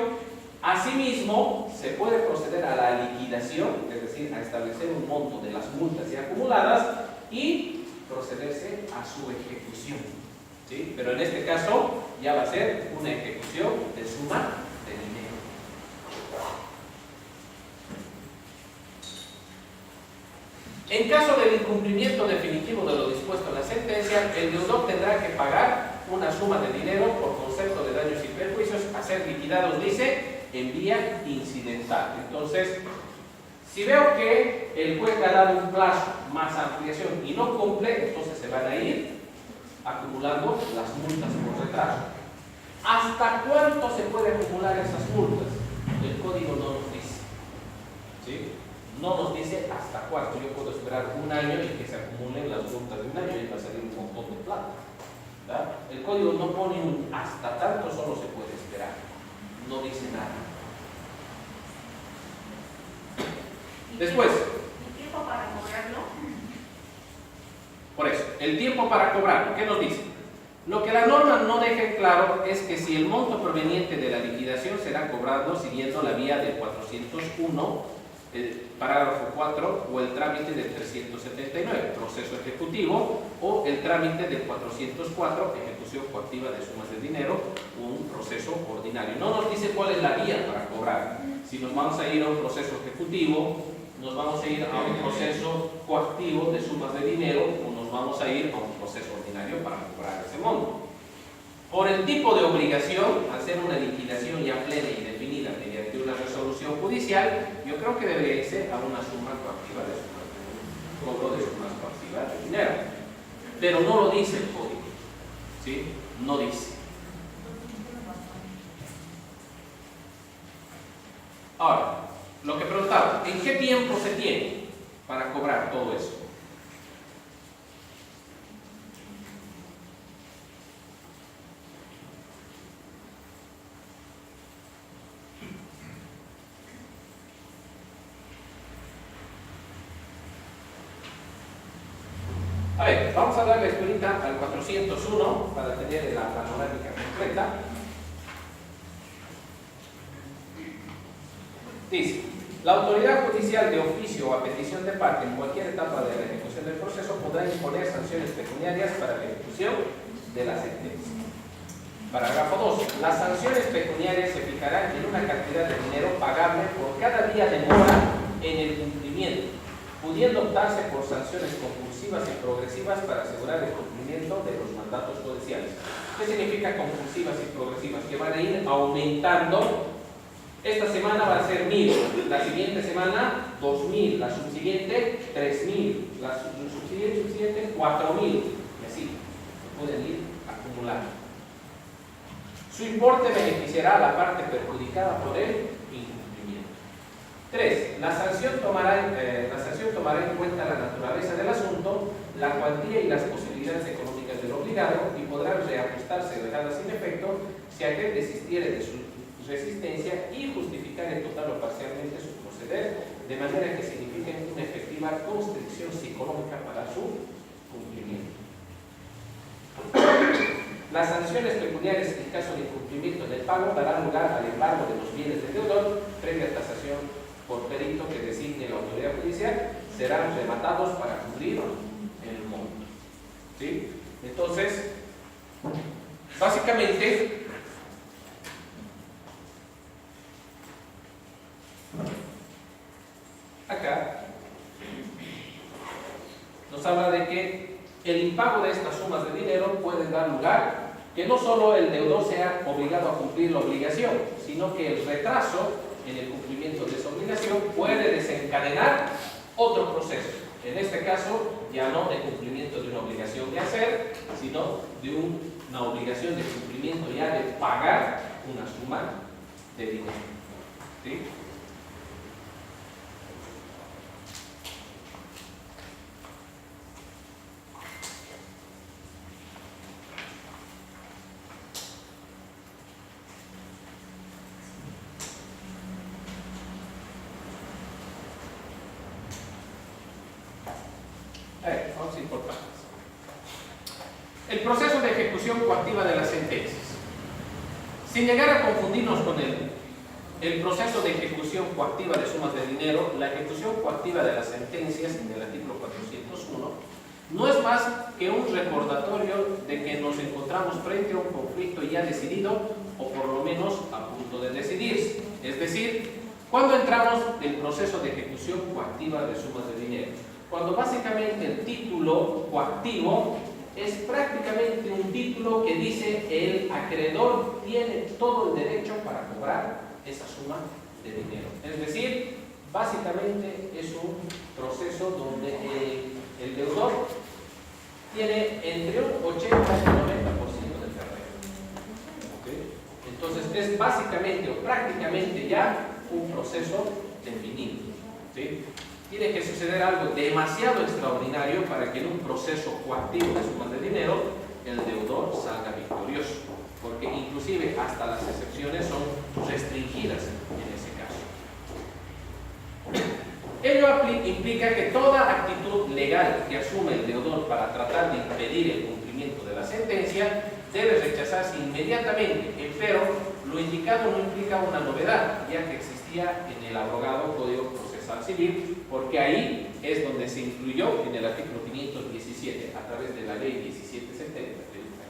asimismo se puede proceder a la liquidación, es decir, a establecer un monto de las multas ya acumuladas y procederse a su ejecución, ¿sí? Pero en este caso ya va a ser una ejecución de suma de dinero. En caso del incumplimiento definitivo de lo dispuesto en la sentencia, el deudor tendrá que pagar una suma de dinero por concepto de daños y perjuicios a ser liquidados, dice, en vía incidental. Entonces, si veo que el juez ha dado un plazo más ampliación y no cumple, entonces se van a ir acumulando las multas por retraso. ¿Hasta cuánto se puede acumular esas multas? El código no nos dice, ¿sí? No nos dice hasta cuánto. Yo puedo esperar un año y que se acumulen las multas de un año y va a salir un montón de plata, ¿verdad? El código no pone un hasta tanto, solo se puede esperar. No dice nada. Después. ¿El tiempo para cobrarlo? Por eso, el tiempo para cobrarlo, ¿qué nos dice? Lo que la norma no deja en claro es que si el monto proveniente de la liquidación será cobrado siguiendo la vía del 401, el parágrafo 4, o el trámite del 379, proceso ejecutivo, o el trámite del 404, ejecución coactiva de sumas de dinero, un proceso ordinario. No nos dice cuál es la vía para cobrar. Si nos vamos a ir a un proceso ejecutivo, nos vamos a ir a un proceso coactivo de sumas de dinero, o nos vamos a ir a un proceso ordinario para cobrar ese monto. Por el tipo de obligación, al ser una liquidación ya plena y definida mediante una resolución judicial, yo creo que debería irse a una suma coactiva de sumas de dinero, cobro de sumas coactivas de dinero. pero no lo dice el código, ¿sí? No dice. Ahora, lo que preguntaba, ¿en qué tiempo se tiene para cobrar todo eso? A ver, vamos a darle lecturita al 401 para tener la panorámica completa. Dice, la autoridad judicial de oficio o a petición de parte en cualquier etapa de la ejecución del proceso podrá imponer sanciones pecuniarias para la ejecución de la sentencia. Parágrafo 2. Las sanciones pecuniarias se fijarán en una cantidad de dinero pagable por cada día de mora en el cumplimiento, pudiendo optarse por sanciones compulsivas y progresivas para asegurar el cumplimiento de los mandatos judiciales. ¿Qué significa compulsivas y progresivas? Que van a ir aumentando. Esta semana va a ser 1000, la siguiente semana 2000, la subsiguiente 3000, la subsiguiente 4000, y así se pueden ir acumulando. Su importe beneficiará a la parte perjudicada por el incumplimiento. 3. La sanción tomará en cuenta la naturaleza del asunto, la cuantía y las posibilidades económicas del obligado y podrán reajustarse o dejarlas sin efecto si aquel desistiere de su resistencia y justificar en total o parcialmente su proceder, de manera que signifiquen una efectiva constricción psicológica para su cumplimiento. Las sanciones pecuniarias en caso de incumplimiento del pago darán lugar al embargo de los bienes del deudor previa tasación por perito que designe la autoridad judicial, serán rematados para cubrir el monto. ¿Sí? Entonces, básicamente, acá nos habla de que el impago de estas sumas de dinero puede dar lugar que no solo el deudor sea obligado a cumplir la obligación, sino que el retraso en el cumplimiento de esa obligación puede desencadenar otro proceso. En este caso, ya no de cumplimiento de una obligación de hacer, sino de una obligación de cumplimiento ya de pagar una suma de dinero. ¿Sí? Vamos a ir por partes. El proceso de ejecución coactiva de las sentencias. Sin llegar a confundirnos con el proceso de ejecución coactiva de sumas de dinero, la ejecución coactiva de las sentencias en el artículo 401 no es más que un recordatorio de que nos encontramos frente a un conflicto ya decidido o por lo menos a punto de decidirse. Es decir, cuando entramos en el proceso de ejecución coactiva de sumas de dinero, cuando básicamente el título coactivo es prácticamente un título que dice el acreedor tiene todo el derecho para cobrar esa suma de dinero. Es decir, básicamente es un proceso donde el deudor tiene entre un 80 y un 90% del terreno. ¿Okay? Entonces es básicamente o prácticamente ya un proceso definido. ¿Sí? Tiene que suceder algo demasiado extraordinario para que en un proceso coactivo de sumas de dinero el deudor salga victorioso, porque inclusive hasta las excepciones son restringidas en ese caso. Ello implica que toda actitud legal que asume el deudor para tratar de impedir el cumplimiento de la sentencia debe rechazarse inmediatamente, pero lo indicado no implica una novedad, ya que existía en el abrogado Código Procesal Civil, porque ahí es donde se incluyó en el artículo 517, a través de la ley 1770,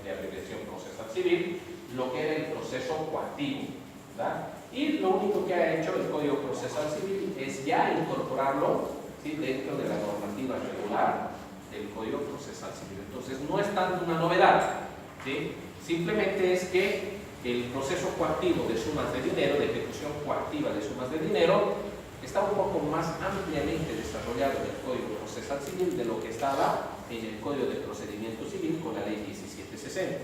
de abreviación Procesal Civil, lo que era el proceso coactivo, ¿verdad? Y lo único que ha hecho el Código Procesal Civil es ya incorporarlo, ¿sí?, dentro de la normativa regular del Código Procesal Civil. Entonces no es tanto una novedad, ¿sí? Simplemente es que el proceso coactivo de sumas de dinero, de ejecución coactiva de sumas de dinero, está un poco más ampliamente desarrollado en el Código Procesal Civil de lo que estaba en el Código de Procedimiento Civil con la Ley 1760.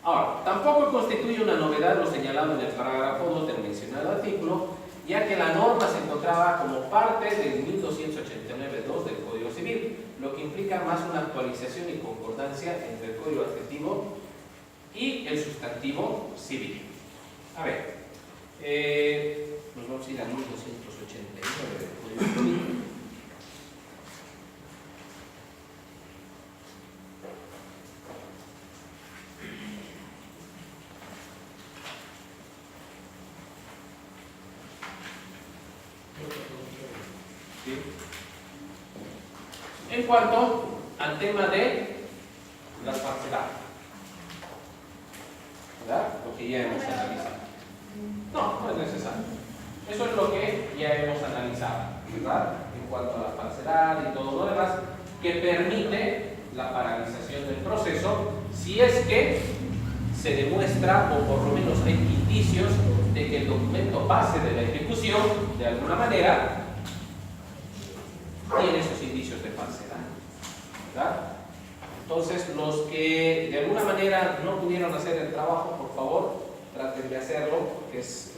Ahora, tampoco constituye una novedad lo señalado en el parágrafo 2 del mencionado artículo, ya que la norma se encontraba como parte del 1289.2 del Código Civil, lo que implica más una actualización y concordancia entre el Código Adjetivo y el sustantivo civil. A ver, nos vamos a ir al 1289 del Código Civil. ¿Sí? En cuanto al tema de las parceladas, ¿verdad? Lo que ya hemos analizado. No, no es necesario. Eso es lo que ya hemos analizado, ¿verdad? En cuanto a la parcelada y todo lo demás, que permite la paralización del proceso si es que se demuestra, o por lo menos hay indicios de que el documento base de la ejecución, de alguna manera, tiene esos indicios de falsedad, ¿verdad? Entonces, los que de alguna manera no pudieron hacer el trabajo, por favor, traten de hacerlo, porque es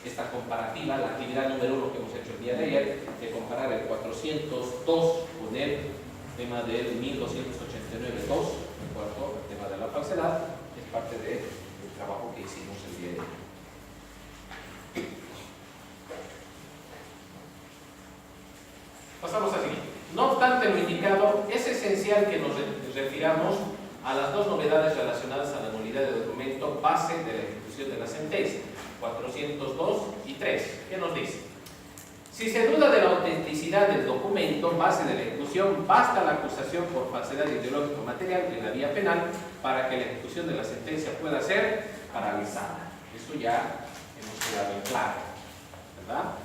esta comparativa, la actividad número 1 que hemos hecho el día de ayer, de comparar el 402 con el tema del 1289.2, en cuanto al tema de la falsedad, es parte del trabajo que hicimos el día de ayer. Pasamos al siguiente. No obstante lo indicado, es esencial que nos refiramos a las dos novedades relacionadas a la nulidad de documento base de la ejecución de la sentencia, 402 y 3. ¿Qué nos dice? Si se duda de la autenticidad del documento base de la ejecución, basta la acusación por falsedad ideológica o material en la vía penal para que la ejecución de la sentencia pueda ser paralizada. Eso ya hemos quedado en claro, ¿verdad?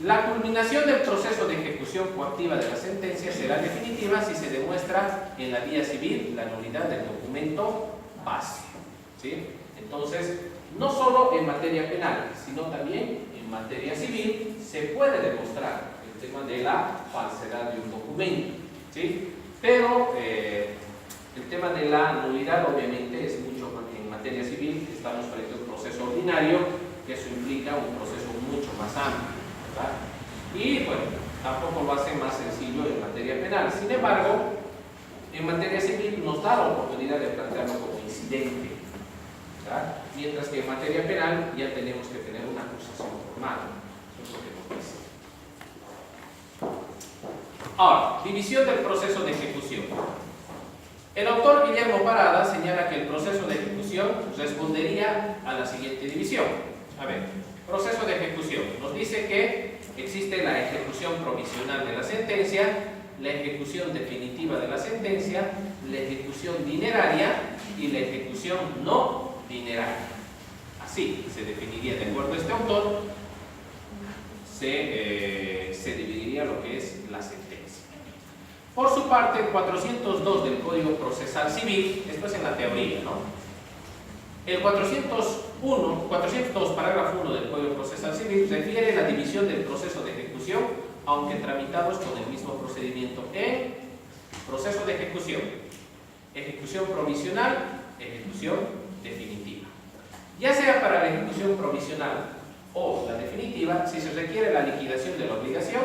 La culminación del proceso de ejecución coactiva de la sentencia será definitiva si se demuestra en la vía civil la nulidad del documento base, ¿sí? Entonces, no solo en materia penal, sino también en materia civil se puede demostrar el tema de la falsedad de un documento, ¿sí? Pero el tema de la nulidad obviamente es mucho más en materia civil. Estamos frente a un proceso ordinario, que eso implica un proceso mucho más amplio, ¿verdad? Y bueno, tampoco lo hace más sencillo en materia penal. Sin embargo, en materia civil nos da la oportunidad de plantearlo como incidente, ¿verdad? Mientras que en materia penal ya tenemos que tener una acusación formal. Eso es lo que nos dice. Ahora, división del proceso de ejecución. El autor Guillermo Parada señala que el proceso de ejecución respondería a la siguiente división. A ver, proceso de ejecución. Nos dice que existe la ejecución provisional de la sentencia, la ejecución definitiva de la sentencia, la ejecución dineraria y la ejecución no dineraria. Así se definiría, de acuerdo a este autor, se dividiría lo que es la sentencia. Por su parte, el 402 del Código Procesal Civil, esto es en la teoría, ¿no? El 402, parágrafo 1 del Código Procesal Civil refiere la división del proceso de ejecución, aunque tramitados con el mismo procedimiento en proceso de ejecución, ejecución provisional, ejecución definitiva. Ya sea para la ejecución provisional o la definitiva, si se requiere la liquidación de la obligación,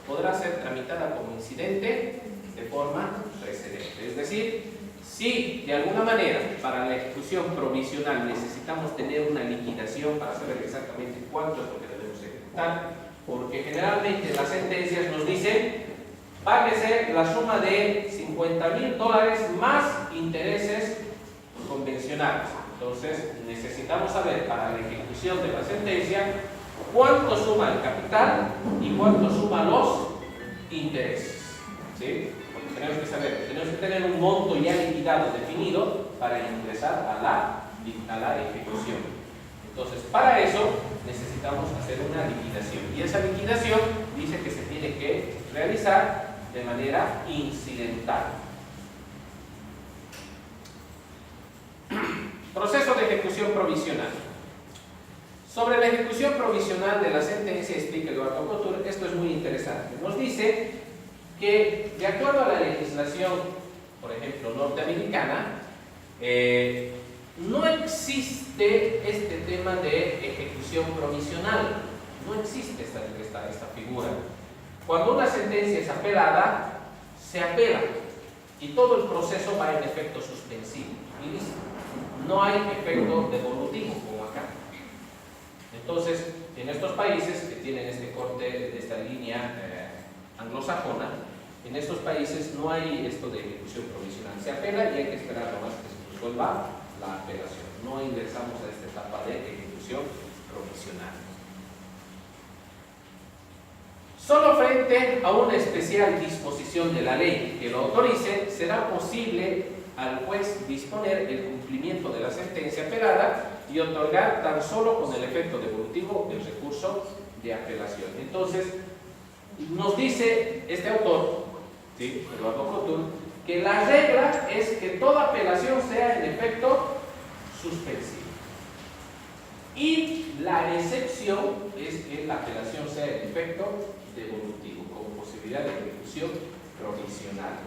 podrá ser tramitada como incidente de forma precedente. Es decir, si de alguna manera para la ejecución provisional necesitamos tener una liquidación para saber exactamente cuánto es lo que debemos ejecutar, porque generalmente las sentencias nos dicen páguese la suma de $50,000 más intereses convencionales. Entonces necesitamos saber para la ejecución de la sentencia cuánto suma el capital y cuánto suma los intereses, ¿sí? Porque tenemos que saber, tenemos que tener un monto ya liquidado definido para ingresar a la ejecución. Entonces, para eso necesitamos hacer una liquidación, y esa liquidación dice que se tiene que realizar de manera incidental. Proceso de ejecución provisional. Sobre la ejecución provisional de la sentencia, explica Eduardo Couture, esto es muy interesante. Nos dice que, de acuerdo a la legislación, por ejemplo, norteamericana, no existe este tema de ejecución provisional. No existe esta figura. Cuando una sentencia es apelada, se apela y todo el proceso va en efecto suspensivo y listo. No hay efecto devolutivo como acá. Entonces, en estos países que tienen este corte de esta línea anglosajona, en estos países no hay esto de ejecución provisional. Se apela y hay que esperar nomás que se resuelva la apelación. No ingresamos a esta etapa de ejecución provisional. Solo frente a una especial disposición de la ley que lo autorice, será posible al juez disponer el cumplimiento de la sentencia apelada y otorgar tan solo con el efecto devolutivo el recurso de apelación. Entonces, nos dice este autor, ¿sí?, Eduardo Couture, que la regla es que toda apelación sea en efecto suspensivo. Y la excepción es que la apelación sea en efecto devolutivo, con posibilidad de ejecución provisional.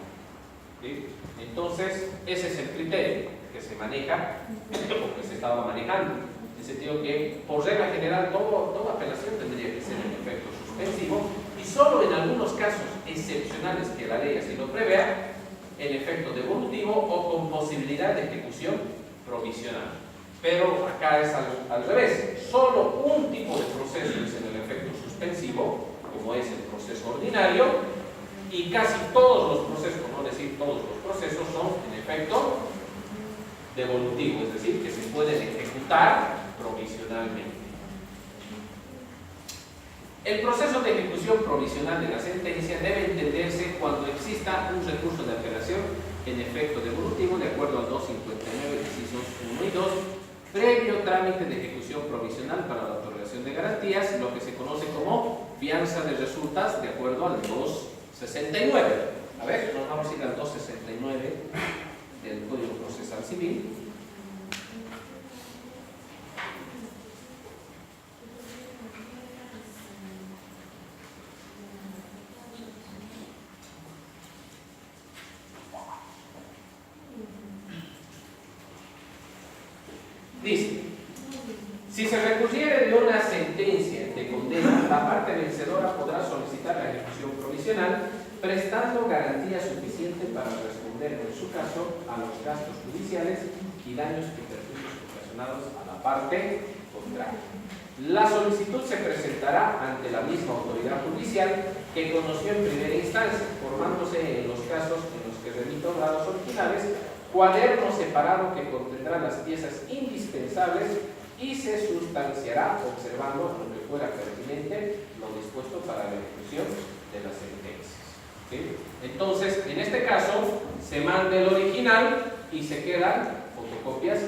¿Sí? Entonces, ese es el criterio que se maneja, o que se estaba manejando, en el sentido que, por regla general, toda apelación tendría que ser en efecto suspensivo, y solo en algunos casos excepcionales que la ley así lo prevea, en efecto devolutivo o con posibilidad de ejecución provisional. Pero acá es al revés, solo un tipo de proceso es en el efecto suspensivo, como es el proceso ordinario, y casi todos los procesos, por no decir todos los procesos, son en efecto devolutivo, es decir, que se pueden ejecutar provisionalmente. El proceso de ejecución provisional de la sentencia debe entenderse cuando exista un recurso de apelación en efecto devolutivo, de acuerdo al 259, incisos 1 y 2, previo trámite de ejecución provisional para la otorgación de garantías, lo que se conoce como fianza de resultas, de acuerdo al 269. A ver, nos vamos a ir al 269 del Código Procesal Civil. Dice, si se recurriere de una sentencia de condena, la parte vencedora podrá solicitar la ejecución provisional, prestando garantía suficiente para responder, en su caso, a los gastos judiciales y daños y perjuicios ocasionados a la parte contraria. La solicitud se presentará ante la misma autoridad judicial que conoció en primera instancia, formándose en los casos en los que remito grados originales, cuaderno separado que contendrá las piezas indispensables y se sustanciará observando lo que fuera pertinente lo dispuesto para la ejecución de las sentencias. ¿Sí? Entonces, en este caso, se manda el original y se quedan fotocopias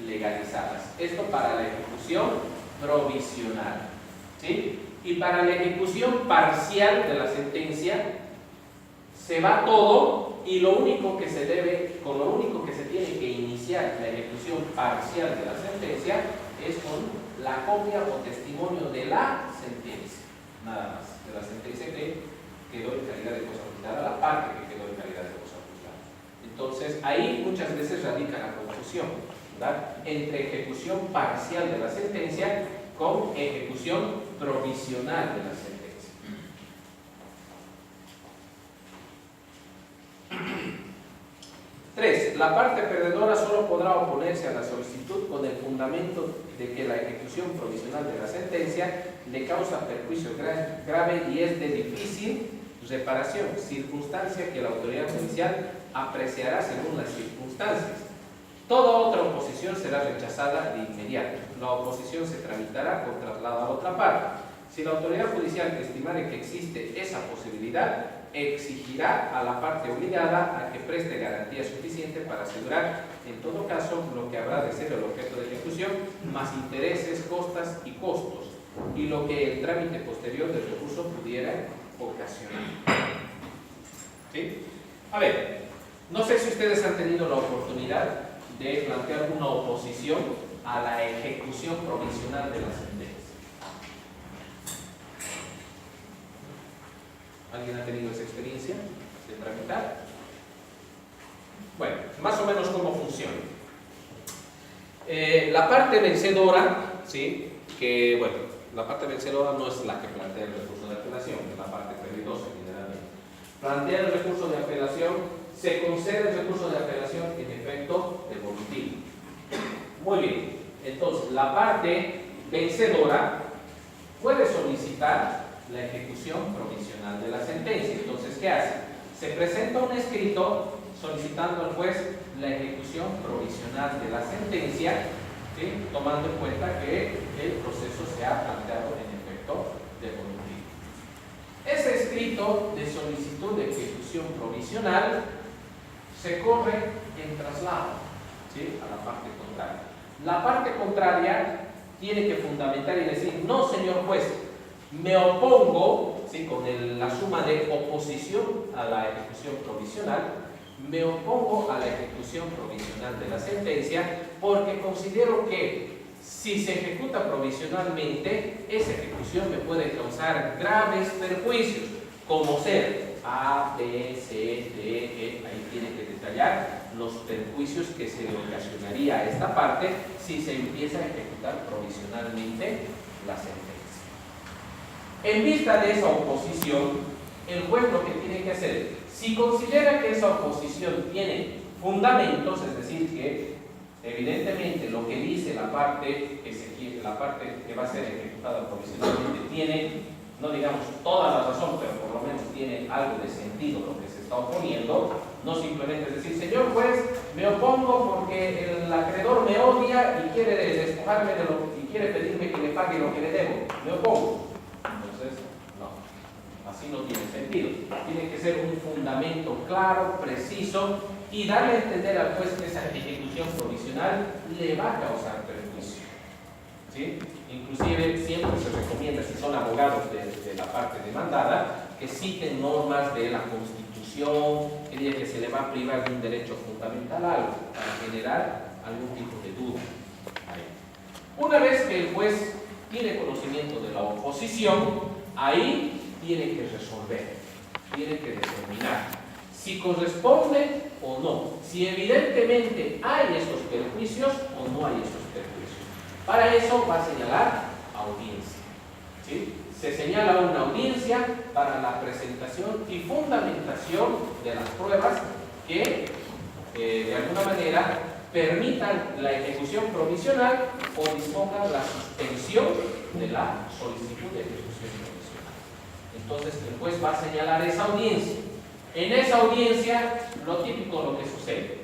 legalizadas. Esto para la ejecución provisional. ¿Sí? Y para la ejecución parcial de la sentencia, se va todo y lo único que se debe, con lo único que se tiene que iniciar la ejecución parcial de la sentencia es con la copia o testimonio de la sentencia, nada más, de la sentencia que quedó en calidad de cosa juzgada, la parte que quedó en calidad de cosa juzgada. Entonces, ahí muchas veces radica la confusión, ¿verdad?, entre ejecución parcial de la sentencia con ejecución provisional de la sentencia. 3. La parte perdedora solo podrá oponerse a la solicitud con el fundamento de que la ejecución provisional de la sentencia le causa perjuicio grave y es de difícil reparación, circunstancia que la autoridad judicial apreciará según las circunstancias. Toda otra oposición será rechazada de inmediato. La oposición se tramitará con traslado a otra parte. Si la autoridad judicial estimare que existe esa posibilidad, exigirá a la parte obligada a que preste garantía suficiente para asegurar, en todo caso, lo que habrá de ser el objeto de ejecución, más intereses, costas y costos, y lo que el trámite posterior del recurso pudiera ocasionar. ¿Sí? A ver, no sé si ustedes han tenido la oportunidad de plantear una oposición a la ejecución provisional de la sentencia. ¿Alguien ha tenido esa experiencia de tramitar? Bueno, más o menos cómo funciona. La parte vencedora, ¿sí? Que bueno, la parte vencedora no es la que plantea el recurso de apelación, es la parte credidosa generalmente. Plantea el recurso de apelación, se concede el recurso de apelación en efecto devolutivo. Muy bien, entonces la parte vencedora puede solicitar la ejecución provisional de la sentencia. Entonces, ¿qué hace? Se presenta un escrito solicitando al juez la ejecución provisional de la sentencia, ¿sí? Tomando en cuenta que el proceso se ha planteado en efecto devolutivo. Ese escrito de solicitud de ejecución provisional se corre en traslado, ¿sí? A la parte contraria. La parte contraria tiene que fundamentar y decir: no, señor juez, me opongo, ¿sí? Con la suma de oposición a la ejecución provisional, me opongo a la ejecución provisional de la sentencia porque considero que si se ejecuta provisionalmente, esa ejecución me puede causar graves perjuicios, como ser A, B, C, D, E. Ahí tiene que detallar los perjuicios que se le ocasionaría a esta parte si se empieza a ejecutar provisionalmente la sentencia. En vista de esa oposición, el juez lo que tiene que hacer, si considera que esa oposición tiene fundamentos, es decir, que evidentemente lo que dice la parte que va a ser ejecutada provisionalmente tiene, no digamos toda la razón, pero por lo menos tiene algo de sentido lo que se está oponiendo, no simplemente es decir: señor juez, me opongo porque el acreedor me odia y quiere despojarme de y quiere pedirme que le pague lo que le debo, me opongo. Entonces, no, así no tiene sentido. Tiene que ser un fundamento claro, preciso, y darle a entender al juez que esa ejecución provisional le va a causar perjuicio, ¿sí? Inclusive siempre se recomienda, si son abogados de la parte demandada, que citen normas de la Constitución, que diga que se le va a privar de un derecho fundamental a algo, para generar algún tipo de duda ahí. Una vez que el juez tiene conocimiento de la oposición, ahí tiene que resolver, tiene que determinar si corresponde o no, si evidentemente hay estos perjuicios o no hay estos perjuicios. Para eso va a señalar audiencia, ¿sí? Se señala una audiencia para la presentación y fundamentación de las pruebas que de alguna manera permitan la ejecución provisional o dispongan la suspensión de la solicitud de ejecución provisional. Entonces el juez va a señalar esa audiencia. En esa audiencia, lo típico, lo que sucede: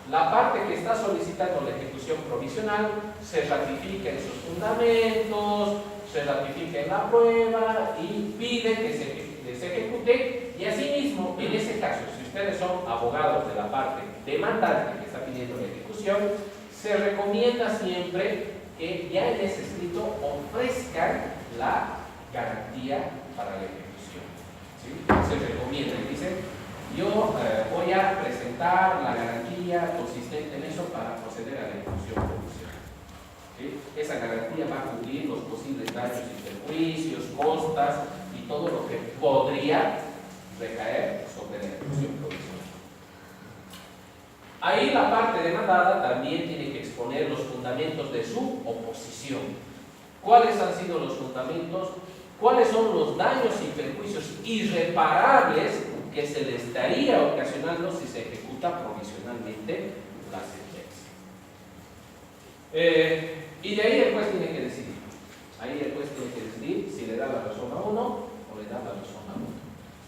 la parte que está solicitando la ejecución provisional se ratifica en sus fundamentos, se ratifica en la prueba y pide que se ejecute. Y asimismo, en ese caso, si ustedes son abogados de la parte demandante que está pidiendo la ejecución, se recomienda siempre que ya en ese escrito ofrezcan la garantía para la ejecución, ¿sí? Se recomienda y dicen: yo voy a presentar la garantía consistente en eso para proceder a la ejecución provisional, ¿sí? Esa garantía va a cubrir los posibles daños y perjuicios, costas y todo lo que podría recaer sobre la ejecución provisional. Ahí la parte demandada también tiene que exponer los fundamentos de su oposición. ¿Cuáles han sido los fundamentos? ¿Cuáles son los daños y perjuicios irreparables que se le estaría ocasionando si se ejecuta provisionalmente la sentencia? Y de ahí el juez tiene que decidir. Ahí el juez tiene que decidir si le da la razón a uno o le da la razón a otro.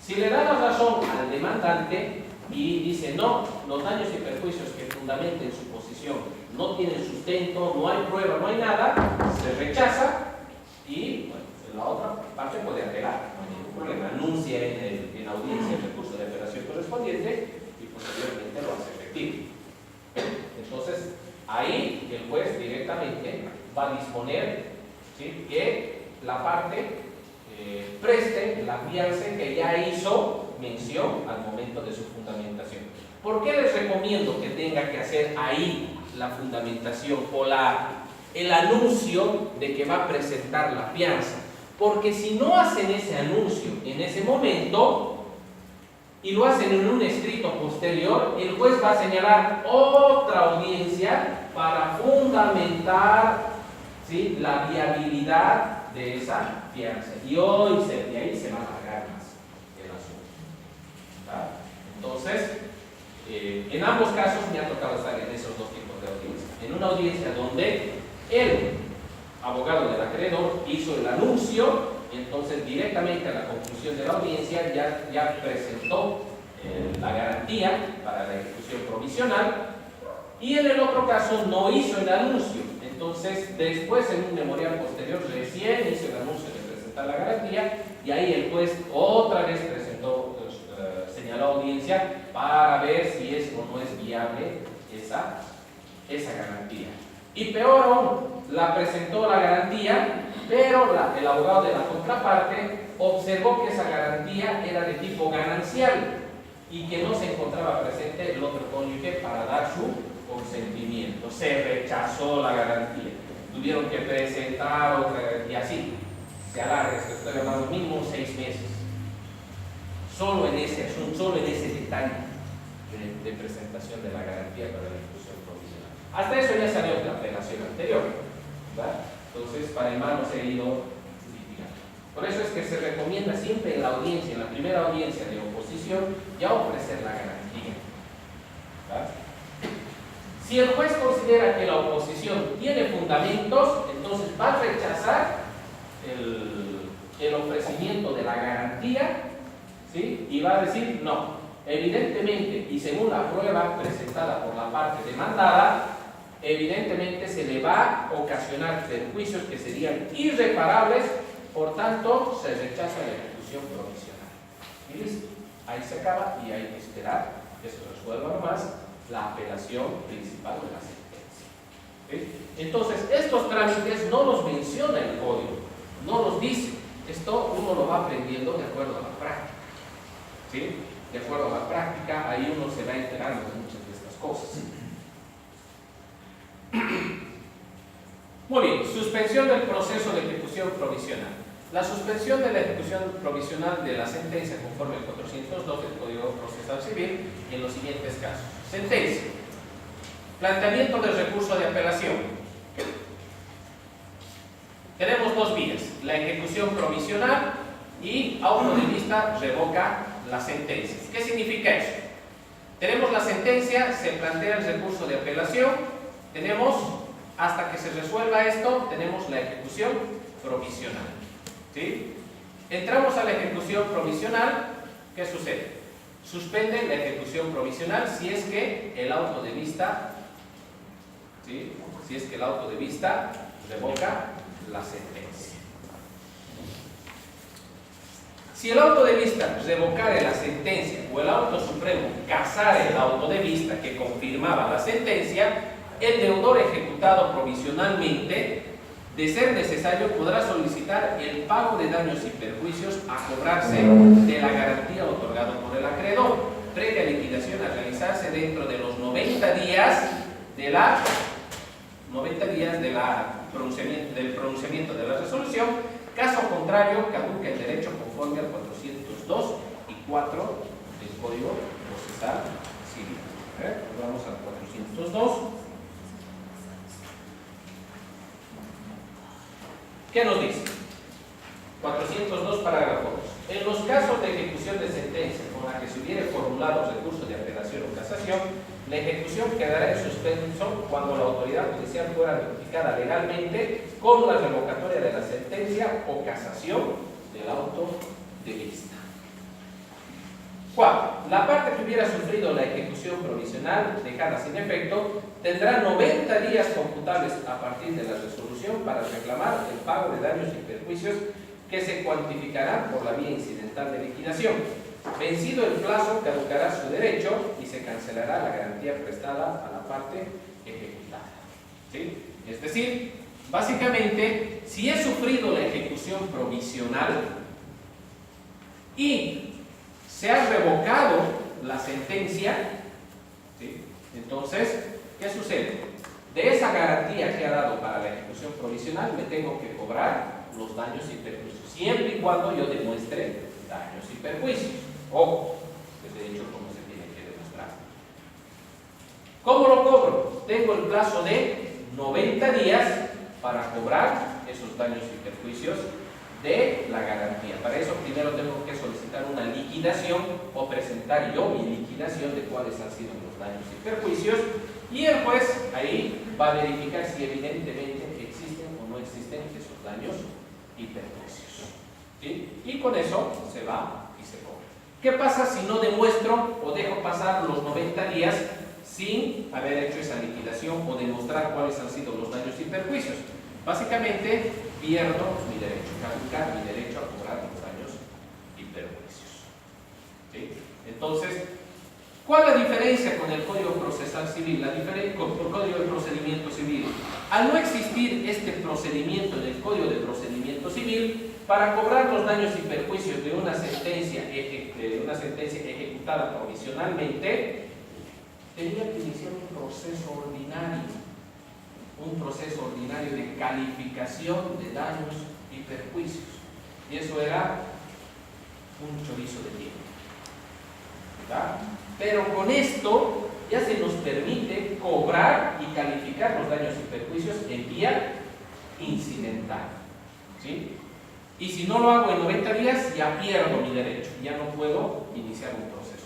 Si le da la razón al demandante y dice: no, los daños y perjuicios que fundamenten su posición no tienen sustento, no hay prueba, no hay nada, se rechaza y bueno, la otra parte puede apelar, no hay ningún problema, anuncia en audiencia el recurso de apelación correspondiente y posteriormente lo hace efectivo. Entonces, ahí el juez directamente va a disponer, ¿sí?, que la parte preste la fianza que ya hizo mención al momento de su fundamentación. ¿Por qué les recomiendo que tenga que hacer ahí la fundamentación o el anuncio de que va a presentar la fianza? Porque si no hacen ese anuncio en ese momento, y lo hacen en un escrito posterior, el juez va a señalar otra audiencia para fundamentar, ¿sí?, la viabilidad de esa fianza. Y de ahí se va a alargar más el asunto. ¿Tá? Entonces, en ambos casos me ha tocado estar en esos dos tipos de audiencias. En una audiencia donde el abogado del acreedor hizo el anuncio, y entonces directamente a la conclusión de la audiencia ya presentó la garantía para la ejecución provisional, y en el otro caso no hizo el anuncio. Entonces después, en un memorial posterior, recién hizo el anuncio de presentar la garantía, y ahí el juez otra vez señaló audiencia para ver si es o no es viable esa garantía. Y peor aún, la presentó la garantía, pero el abogado de la contraparte observó que esa garantía era de tipo ganancial y que no se encontraba presente el otro cónyuge para dar su consentimiento. Se rechazó la garantía. Tuvieron que presentar otra garantía, así se alarga, estoy hablando mínimo 6 meses. Solo en ese asunto, solo en ese detalle de presentación de la garantía para la ejecución provisional. Hasta eso ya salió de la apelación anterior, ¿verdad? Entonces, para el mal no se ha ido litigando. Por eso es que se recomienda siempre en la audiencia, en la primera audiencia de oposición, ya ofrecer la garantía, ¿verdad? Si el juez considera que la oposición tiene fundamentos, entonces va a rechazar el ofrecimiento de la garantía, ¿sí? Y va a decir no. Evidentemente, y según la prueba presentada por la parte demandada, evidentemente se le va a ocasionar perjuicios que serían irreparables, por tanto se rechaza la ejecución provisional. Y listo, ahí se acaba y hay que esperar que se resuelva más la apelación principal de la sentencia. ¿Sí? Entonces, estos trámites no los menciona el código, no los dice. Esto uno lo va aprendiendo de acuerdo a la práctica. ¿Sí? De acuerdo a la práctica, ahí uno se va enterando de muchas de estas cosas. Muy bien, suspensión del proceso de ejecución provisional. La suspensión de la ejecución provisional de la sentencia conforme al 402 del Código Procesal Civil en los siguientes casos. Sentencia. Planteamiento del recurso de apelación. Tenemos dos vías, la ejecución provisional y auto de vista revoca la sentencia. ¿Qué significa eso? Tenemos la sentencia, se plantea el recurso de apelación, tenemos, hasta que se resuelva esto, tenemos la ejecución provisional. ¿Sí? Entramos a la ejecución provisional, ¿qué sucede? Suspende la ejecución provisional si es que el auto de vista, ¿sí?, si es que el auto de vista revoca la sentencia. Si el auto de vista revocare la sentencia o el auto supremo casare el auto de vista que confirmaba la sentencia, el deudor ejecutado provisionalmente, de ser necesario, podrá solicitar el pago de daños y perjuicios a cobrarse de la garantía otorgada por el acreedor, previa liquidación a realizarse dentro de los 90 días del pronunciamiento de la resolución. Caso contrario, caduca el derecho conforme al 402 y 4 del Código Procesal Civil. Vamos al 402. ¿Qué nos dice? 402, parágrafo 2. En los casos de ejecución de sentencia con la que se hubiere formulado recurso de apelación o casación, la ejecución quedará en suspenso cuando la autoridad judicial fuera notificada legalmente con la revocatoria de la sentencia o casación del auto de vista. 4. La parte que hubiera sufrido la ejecución provisional dejada sin efecto tendrá 90 días computables a partir de la resolución para reclamar el pago de daños y perjuicios que se cuantificarán por la vía incidental de liquidación. Vencido el plazo, caducará su derecho y se cancelará la garantía prestada a la parte ejecutada. ¿Sí? Es decir, básicamente, si he sufrido la ejecución provisional y se ha revocado la sentencia, ¿sí?, entonces, ¿qué sucede? De esa garantía que ha dado para la ejecución provisional me tengo que cobrar los daños y perjuicios, siempre y cuando yo demuestre daños y perjuicios. Ojo, de hecho como se tiene que demostrar. ¿Cómo lo cobro? Tengo el plazo de 90 días para cobrar esos daños y perjuicios de la garantía. Para eso primero tengo que solicitar una liquidación o presentar yo mi liquidación de cuáles han sido los daños y perjuicios, y el juez ahí va a verificar si evidentemente existen o no existen esos daños y perjuicios. ¿Sí? Y con eso se va y se cobra. ¿Qué pasa si no demuestro o dejo pasar los 90 días sin haber hecho esa liquidación o demostrar cuáles han sido los daños y perjuicios? Básicamente pierdo mi derecho, caducar mi derecho a cobrar los daños y perjuicios. ¿Sí? Entonces, ¿cuál es la diferencia con el Código Procesal Civil? Con el Código de Procedimiento Civil. Al no existir este procedimiento en el Código de Procedimiento Civil, para cobrar los daños y perjuicios de una sentencia ejecutada provisionalmente, tenía que iniciar un proceso ordinario de calificación de daños y perjuicios. Y eso era un chorizo de tiempo. ¿Verdad? Pero con esto ya se nos permite cobrar y calificar los daños y perjuicios en vía incidental. ¿Sí? Y si no lo hago en 90 días, ya pierdo mi derecho, ya no puedo iniciar un proceso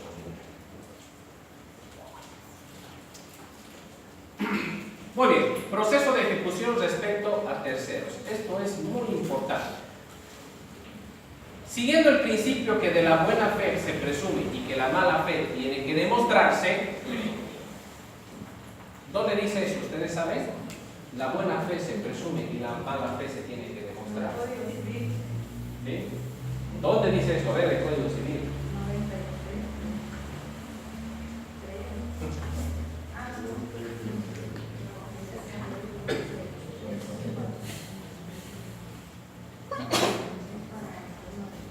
ordinario. Muy bien, proceso de ejecución respecto a terceros. Esto es muy importante. Siguiendo el principio que de la buena fe se presume y que la mala fe tiene que demostrarse, ¿dónde dice eso? ¿Ustedes saben? La buena fe se presume y la mala fe se tiene que demostrar. ¿Sí? ¿Dónde dice eso? A ver, el Código Civil.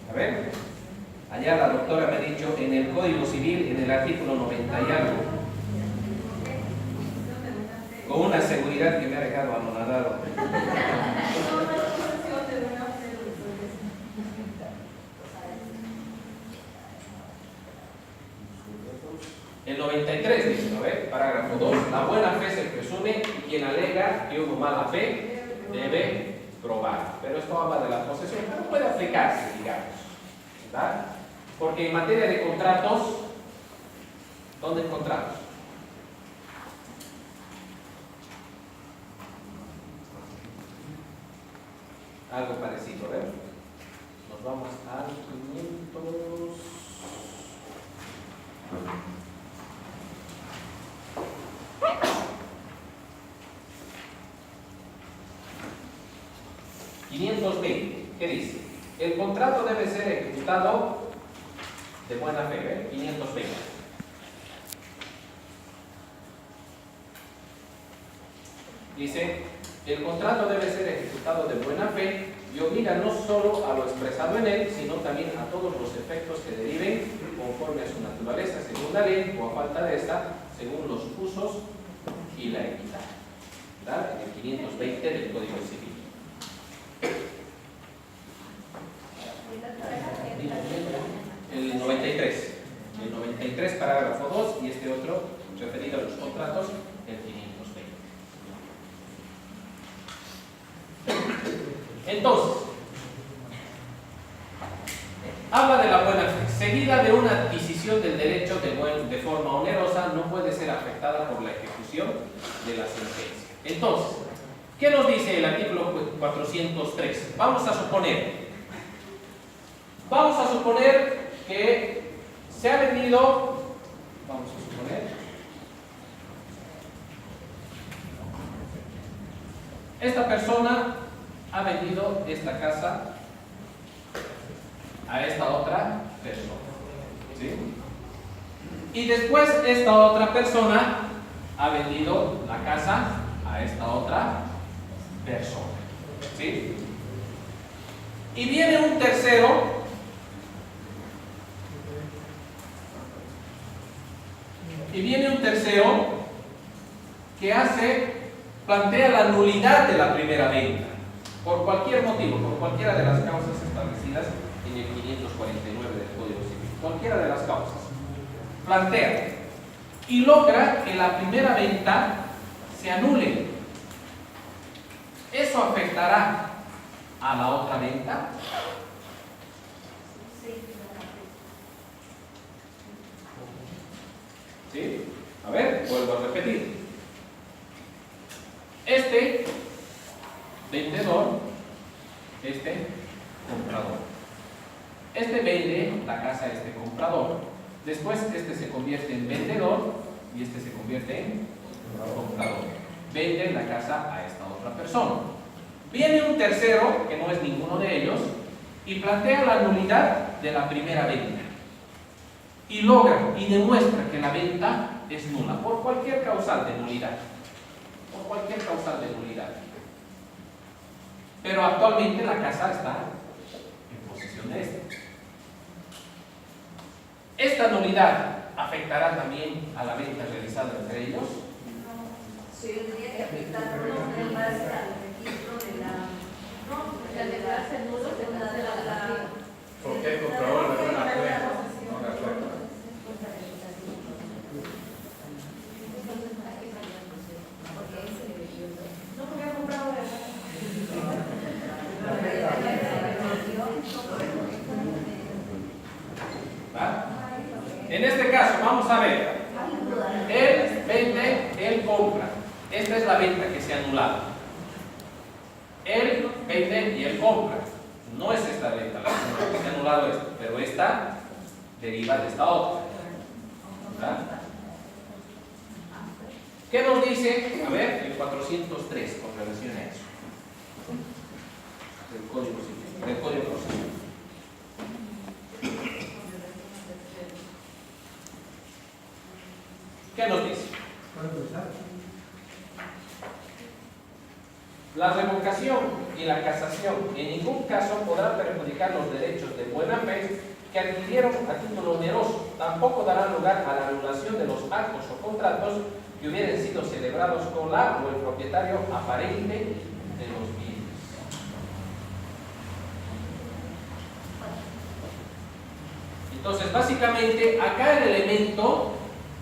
A ver, allá la doctora me ha dicho en el Código Civil, en el artículo 90 y algo, con una seguridad que me ha dejado anonadado. El 93 dice, ¿no ve? Parágrafo 2, la buena fe se presume y quien alega que hubo mala fe debe probar. Pero esto habla de la posesión, pero puede aplicarse, digamos, ¿verdad? Porque en materia de contratos, ¿dónde contratos? Algo parecido, ¿verdad? Nos vamos al 500. ¿Qué dice? El contrato debe ser ejecutado de buena fe, ¿eh? 520. Dice, el contrato debe ser ejecutado de buena fe y obliga no solo a lo expresado en él, sino también a todos los efectos que deriven conforme a su naturaleza, según la ley, o a falta de esta, según los usos y la equidad. ¿Verdad? En el 520 del Código Civil. El 93. El 93, parágrafo 2, y este otro, referido a los contratos, el 520. Entonces, habla de la buena fe. Seguida de una adquisición del derecho de forma onerosa, no puede ser afectada por la ejecución de la sentencia. Entonces, ¿qué nos dice el artículo 403? Vamos a suponer que se ha vendido, esta persona ha vendido esta casa a esta otra persona, ¿sí? Y después esta otra persona ha vendido la casa a esta otra persona, ¿sí? Y viene un tercero que plantea la nulidad de la primera venta por cualquier motivo, por cualquiera de las causas establecidas en el 549 del Código Civil, cualquiera de las causas. plantea y logra que la primera venta se anule. ¿Eso afectará a la otra venta? ¿Sí? A ver, vuelvo a repetir. Este vendedor, este comprador. Este vende la casa a este comprador. Después este se convierte en vendedor y este se convierte en comprador. Vende la casa a esta otra persona. Viene un tercero, que no es ninguno de ellos, y plantea la nulidad de la primera venta. Y logra y demuestra que la venta es nula por cualquier causal de nulidad. Por cualquier causal de nulidad. Pero actualmente la casa está en posesión de este. ¿Esta nulidad afectará también a la venta realizada entre ellos? Sí, tendría que afectar en base al registro de la... No, la declararse nulo de la... Porque el comprador le da una fe. No, porque ha comprado de ¿Va? En este caso, vamos a ver. Él vende, él compra. Esta es la venta que se ha anulado. Él vende y él compra. No es esta venta la que se ha anulado esto, pero esta deriva de esta otra. ¿Va? ¿Qué nos dice? A ver, el 403 con relación a eso. Del Código Civil, del Código Procesal. ¿Qué nos dice? La revocación y la casación en ningún caso podrán perjudicar los derechos de buena fe que adquirieron a título oneroso. Tampoco darán lugar a la anulación de los actos o contratos que hubieran sido celebrados con la o el propietario aparente de los bienes. Entonces, básicamente, acá el elemento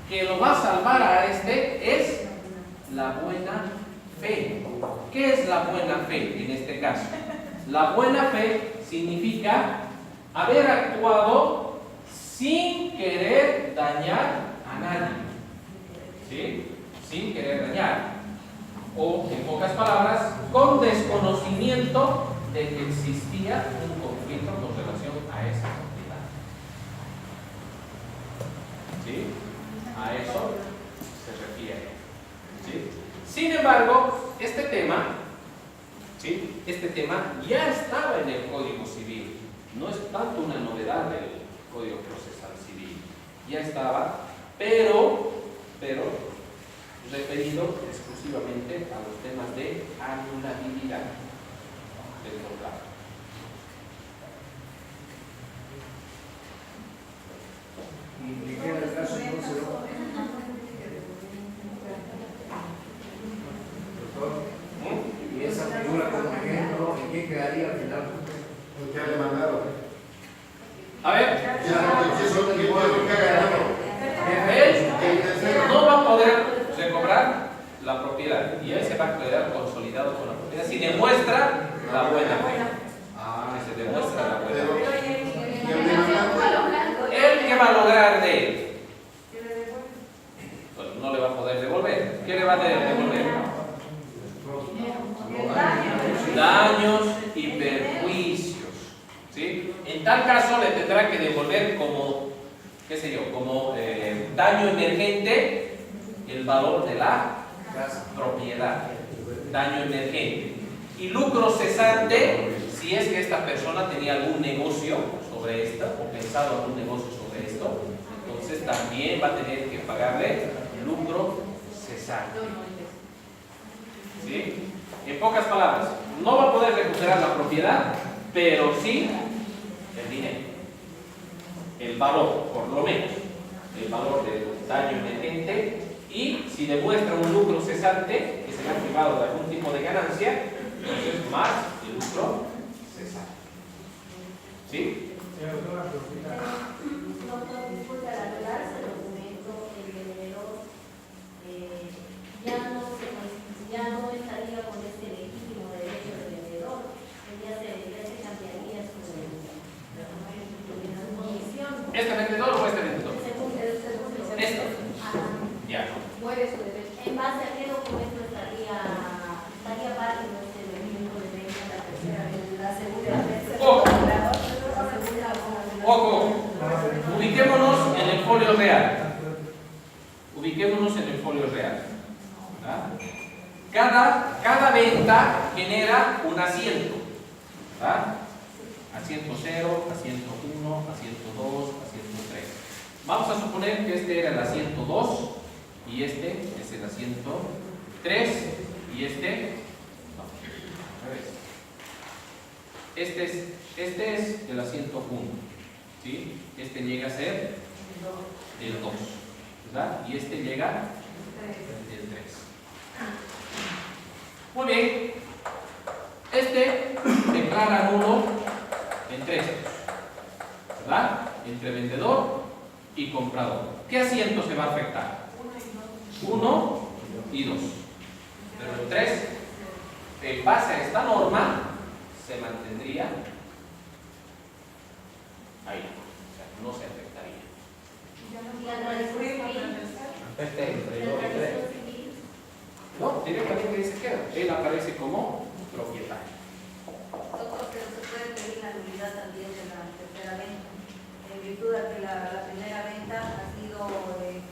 que lo va a salvar a este es la buena fe. ¿Qué es la buena fe en este caso? La buena fe significa haber actuado sin querer dañar a nadie. ¿Sí? Sin querer dañar. O, en pocas palabras, con desconocimiento de que existía un conflicto con relación a esa propiedad. ¿Sí? A eso se refiere. ¿Sí? Sin embargo, este tema, ¿sí? Este tema ya estaba en el Código Civil. No es tanto una novedad del Código Procesal Civil. Ya estaba, pero referido exclusivamente a los temas de anulabilidad del contrato. ¿Y qué es el caso entonces? Doctor, y esa figura como ejemplo, ¿en qué quedaría al final? Ya le mandaron. A ver, él no va a poder recobrar la propiedad y él se va a quedar consolidado con la propiedad si demuestra la buena fe. Que se demuestra la buena fe. ¿Él qué va a lograr de él? Pues no le va a poder devolver. ¿Qué le va a devolver? Daños y perjuicios. ¿Sí? En tal caso le tendrá que devolver como, qué sé yo, como daño emergente el valor de la propiedad. Daño emergente. Y lucro cesante si es que esta persona tenía algún negocio sobre esto o pensado algún negocio sobre esto, entonces también va a tener que pagarle lucro cesante. ¿Sí? En pocas palabras, no va a poder recuperar la propiedad, pero sí el dinero, el valor, por lo menos, el valor del daño emergente, y si demuestra un lucro cesante que se le ha privado de algún tipo de ganancia, entonces más el lucro cesante. ¿Sí? Doctor, disculpe, al anularse los Esto. Ya. Muere su derecho. ¿En base a qué documento estaría válido este elemento de venta la tercera vez? La segunda vez. Ojo. Ojo. Ubiquémonos en el folio real. Ubiquémonos en el folio real. ¿Verdad? Cada venta genera un asiento. ¿Verdad? Asiento 0, asiento 1, asiento 2, asiento 3. Vamos a suponer que este era el asiento 2 y este es el asiento 3 y este no, al revés. Este es el asiento 1, ¿sí? Este llega a ser el 2, ¿verdad? Y este llega el 3. Muy bien. Este declara nulo entre estos, ¿verdad? Entre vendedor y comprador. ¿Qué asiento se va a afectar? 1 y 2. Pero el 3, en base a esta norma, se mantendría ahí. O sea, no se afectaría. No, directamente dice queda. Él aparece como propietario. Doctor, pero se puede pedir la nulidad también de la tercera venta, en virtud de que la primera venta ha sido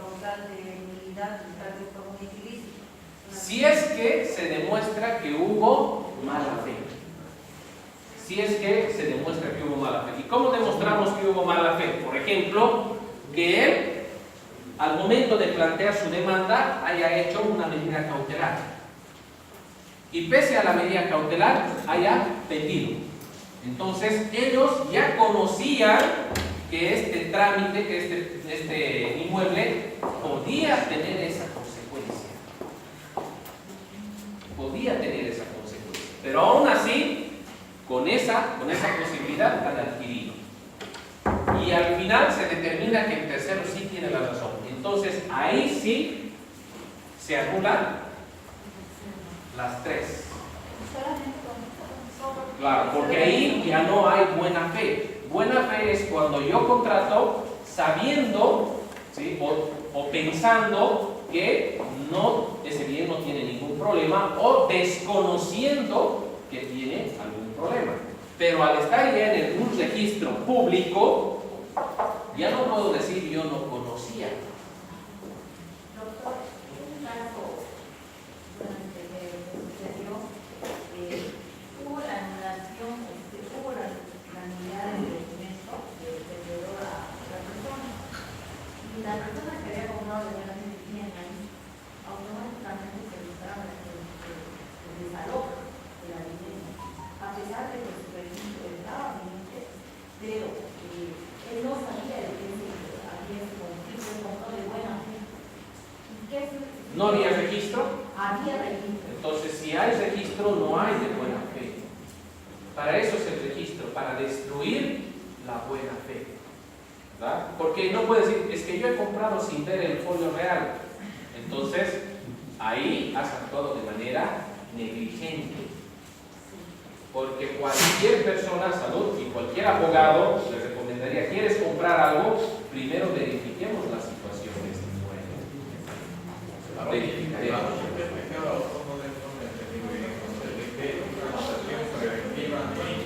causal de nulidad tal vez por un ilícito. Si es que se demuestra que hubo mala fe. Si es que se demuestra que hubo mala fe. ¿Y cómo demostramos que hubo mala fe? Por ejemplo, que él, al momento de plantear su demanda, haya hecho una medida cautelar. Y pese a la medida cautelar, haya pedido. Entonces, ellos ya conocían que este trámite, que este inmueble podía tener esa consecuencia. Podía tener esa consecuencia. Pero aún así, con esa posibilidad han adquirido. Y al final se determina que el tercero sí tiene la razón. Entonces, ahí sí se anulan las tres. Claro, porque ahí ya no hay buena fe. Buena fe es cuando yo contrato sabiendo, ¿sí? o pensando que ese bien no tiene ningún problema, o desconociendo que tiene algún problema. Pero al estar ya en un registro público, ya no puedo decir yo no conocía. Doctor, un caso durante que sucedió, hubo la anulación, hubo la nulidad del documento del vendedor a la persona. Y la persona que había comprado de buena vivienda, automáticamente se buscaba el desalojo de la vivienda, a pesar de que su registro estaba vigente, pero él no sabía de que había ese conflicto, él compró de buena fe. ¿No había registro? Había registro. Entonces, si hay registro, no hay de buena fe. Para eso es el registro, para destruir la buena fe. ¿Verdad? Porque no puede decir, es que yo he comprado sin ver el folio real. Entonces, ahí has actuado de manera negligente. Porque cualquier persona, salud, y cualquier abogado le recomendaría, ¿quieres comprar algo? Primero verifiquemos la situación de este inmueble. Verificaremos.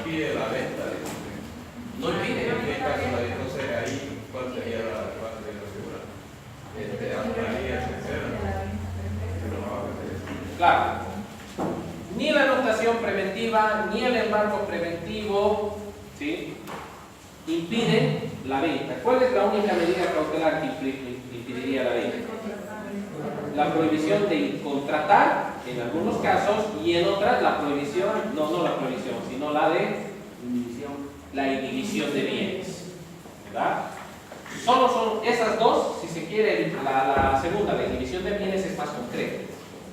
Impide la venta. No impide. En qué caso no sé ahí cuál sería la figura. Anularía tercera. Claro. Ni la anotación preventiva, ni el embargo preventivo, ¿sí?, impiden la venta. ¿Cuál es la única medida cautelar que impediría la venta? La prohibición de contratar, en algunos casos, y en otras la prohibición, no la prohibición, sino la de la inhibición de bienes. ¿Verdad? Solo son esas dos, si se quiere, la segunda, la inhibición de bienes, es más concreta.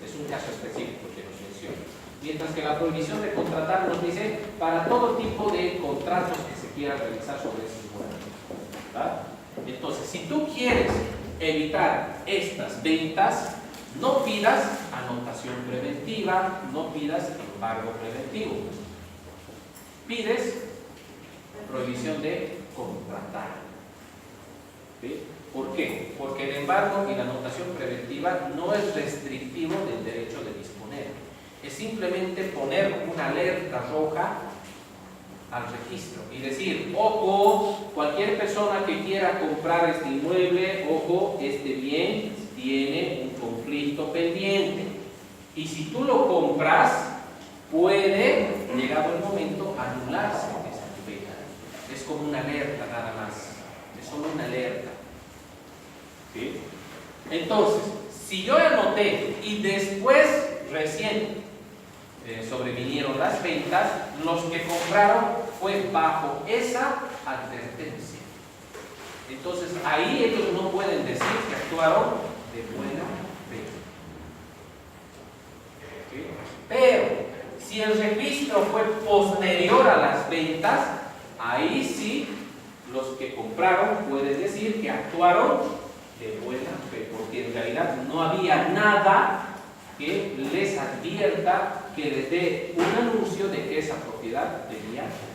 Es un caso específico que nos menciona. Mientras que la prohibición de contratar nos dice para todo tipo de contratos que se quieran realizar sobre esos inmuebles. ¿Verdad? Entonces, si tú quieres evitar estas ventas, no pidas anotación preventiva, no pidas embargo preventivo. Pides prohibición de contratar. ¿Sí? ¿Por qué? Porque el embargo y la notación preventiva no es restrictivo del derecho de disponer. Es simplemente poner una alerta roja al registro y decir, ojo, cualquier persona que quiera comprar este inmueble, ojo, este bien tiene un conflicto pendiente. Y si tú lo compras, puede, llegado el momento, anularse esa venta. Es como una alerta nada más. Es solo una alerta. ¿Sí? Entonces, si yo anoté y después recién sobrevinieron las ventas, los que compraron fue bajo esa advertencia. Entonces, ahí ellos no pueden decir que actuaron de buena fe. ¿Sí? Pero, si el registro fue posterior a las ventas, ahí sí los que compraron pueden decir que actuaron de buena fe, porque en realidad no había nada que les advierta, que les dé un anuncio de que esa propiedad tenía conflictos.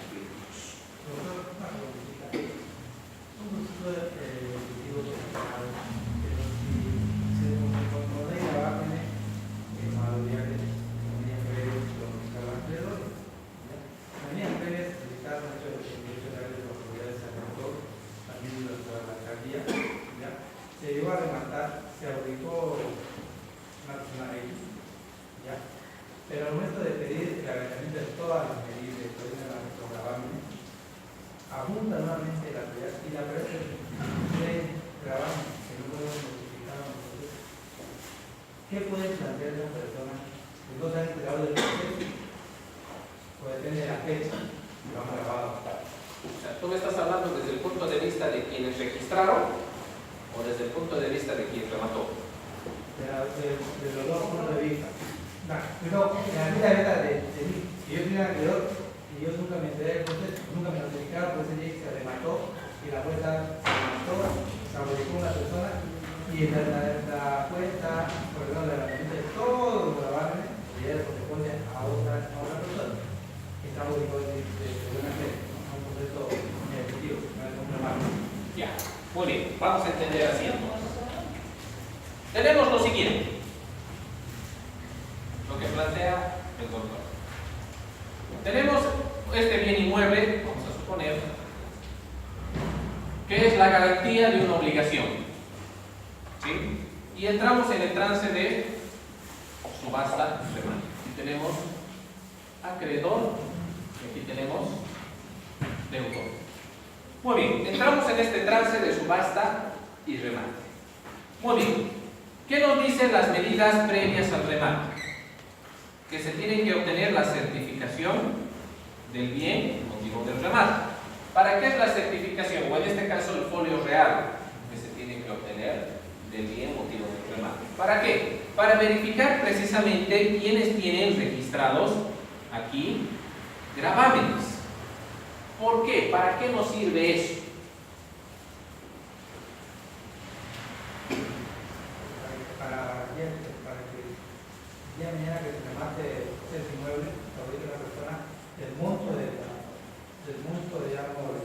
Se llegó a rematar, se ubicó una persona X, ¿ya? Pero al momento de pedir el agregamiento de todas las medidas de los gravámenes, abunda nuevamente la propiedad y la propiedad de gravamen que no podemos modificar nosotros. ¿Qué puede plantear una persona que no se ha enterado del proceso? Pues depende de la fecha que lo han grabado. O sea, tú me estás hablando desde el punto de vista de quienes registraron o desde el punto de vista de quien remató. De los dos puntos de vista. Pero en la vida de mí, si yo soy un acreedor y yo nunca me enteré del proceso, nunca me notificaron, pues ese día se remató y la cuenta se remató, se ubicó una persona y la cuenta, perdón, la herramienta de todos los gravámenes ya corresponde a otra persona que está ubicado de buena fe, a un proceso efectivo, no es un remarco. Ya, muy bien, vamos a entender así entonces. Tenemos lo siguiente, lo que plantea el doctor. Tenemos este bien inmueble, vamos a suponer, que es la garantía de una obligación. ¿Sí? Y entramos en el trance de subasta remate. Aquí tenemos acreedor y aquí tenemos deudor. Muy bien, entramos en este trance de subasta y remate. Muy bien. ¿Qué nos dicen las medidas previas al remate? Que se tiene que obtener la certificación del bien motivo del remate. ¿Para qué es la certificación? O en este caso el folio real que se tiene que obtener del bien motivo del remate. ¿Para qué? Para verificar precisamente quiénes tienen registrados aquí gravámenes. ¿Por qué? ¿Para qué nos sirve eso? Para que ya mañana que se remate ese inmueble, ahorita la persona, el monto digamos,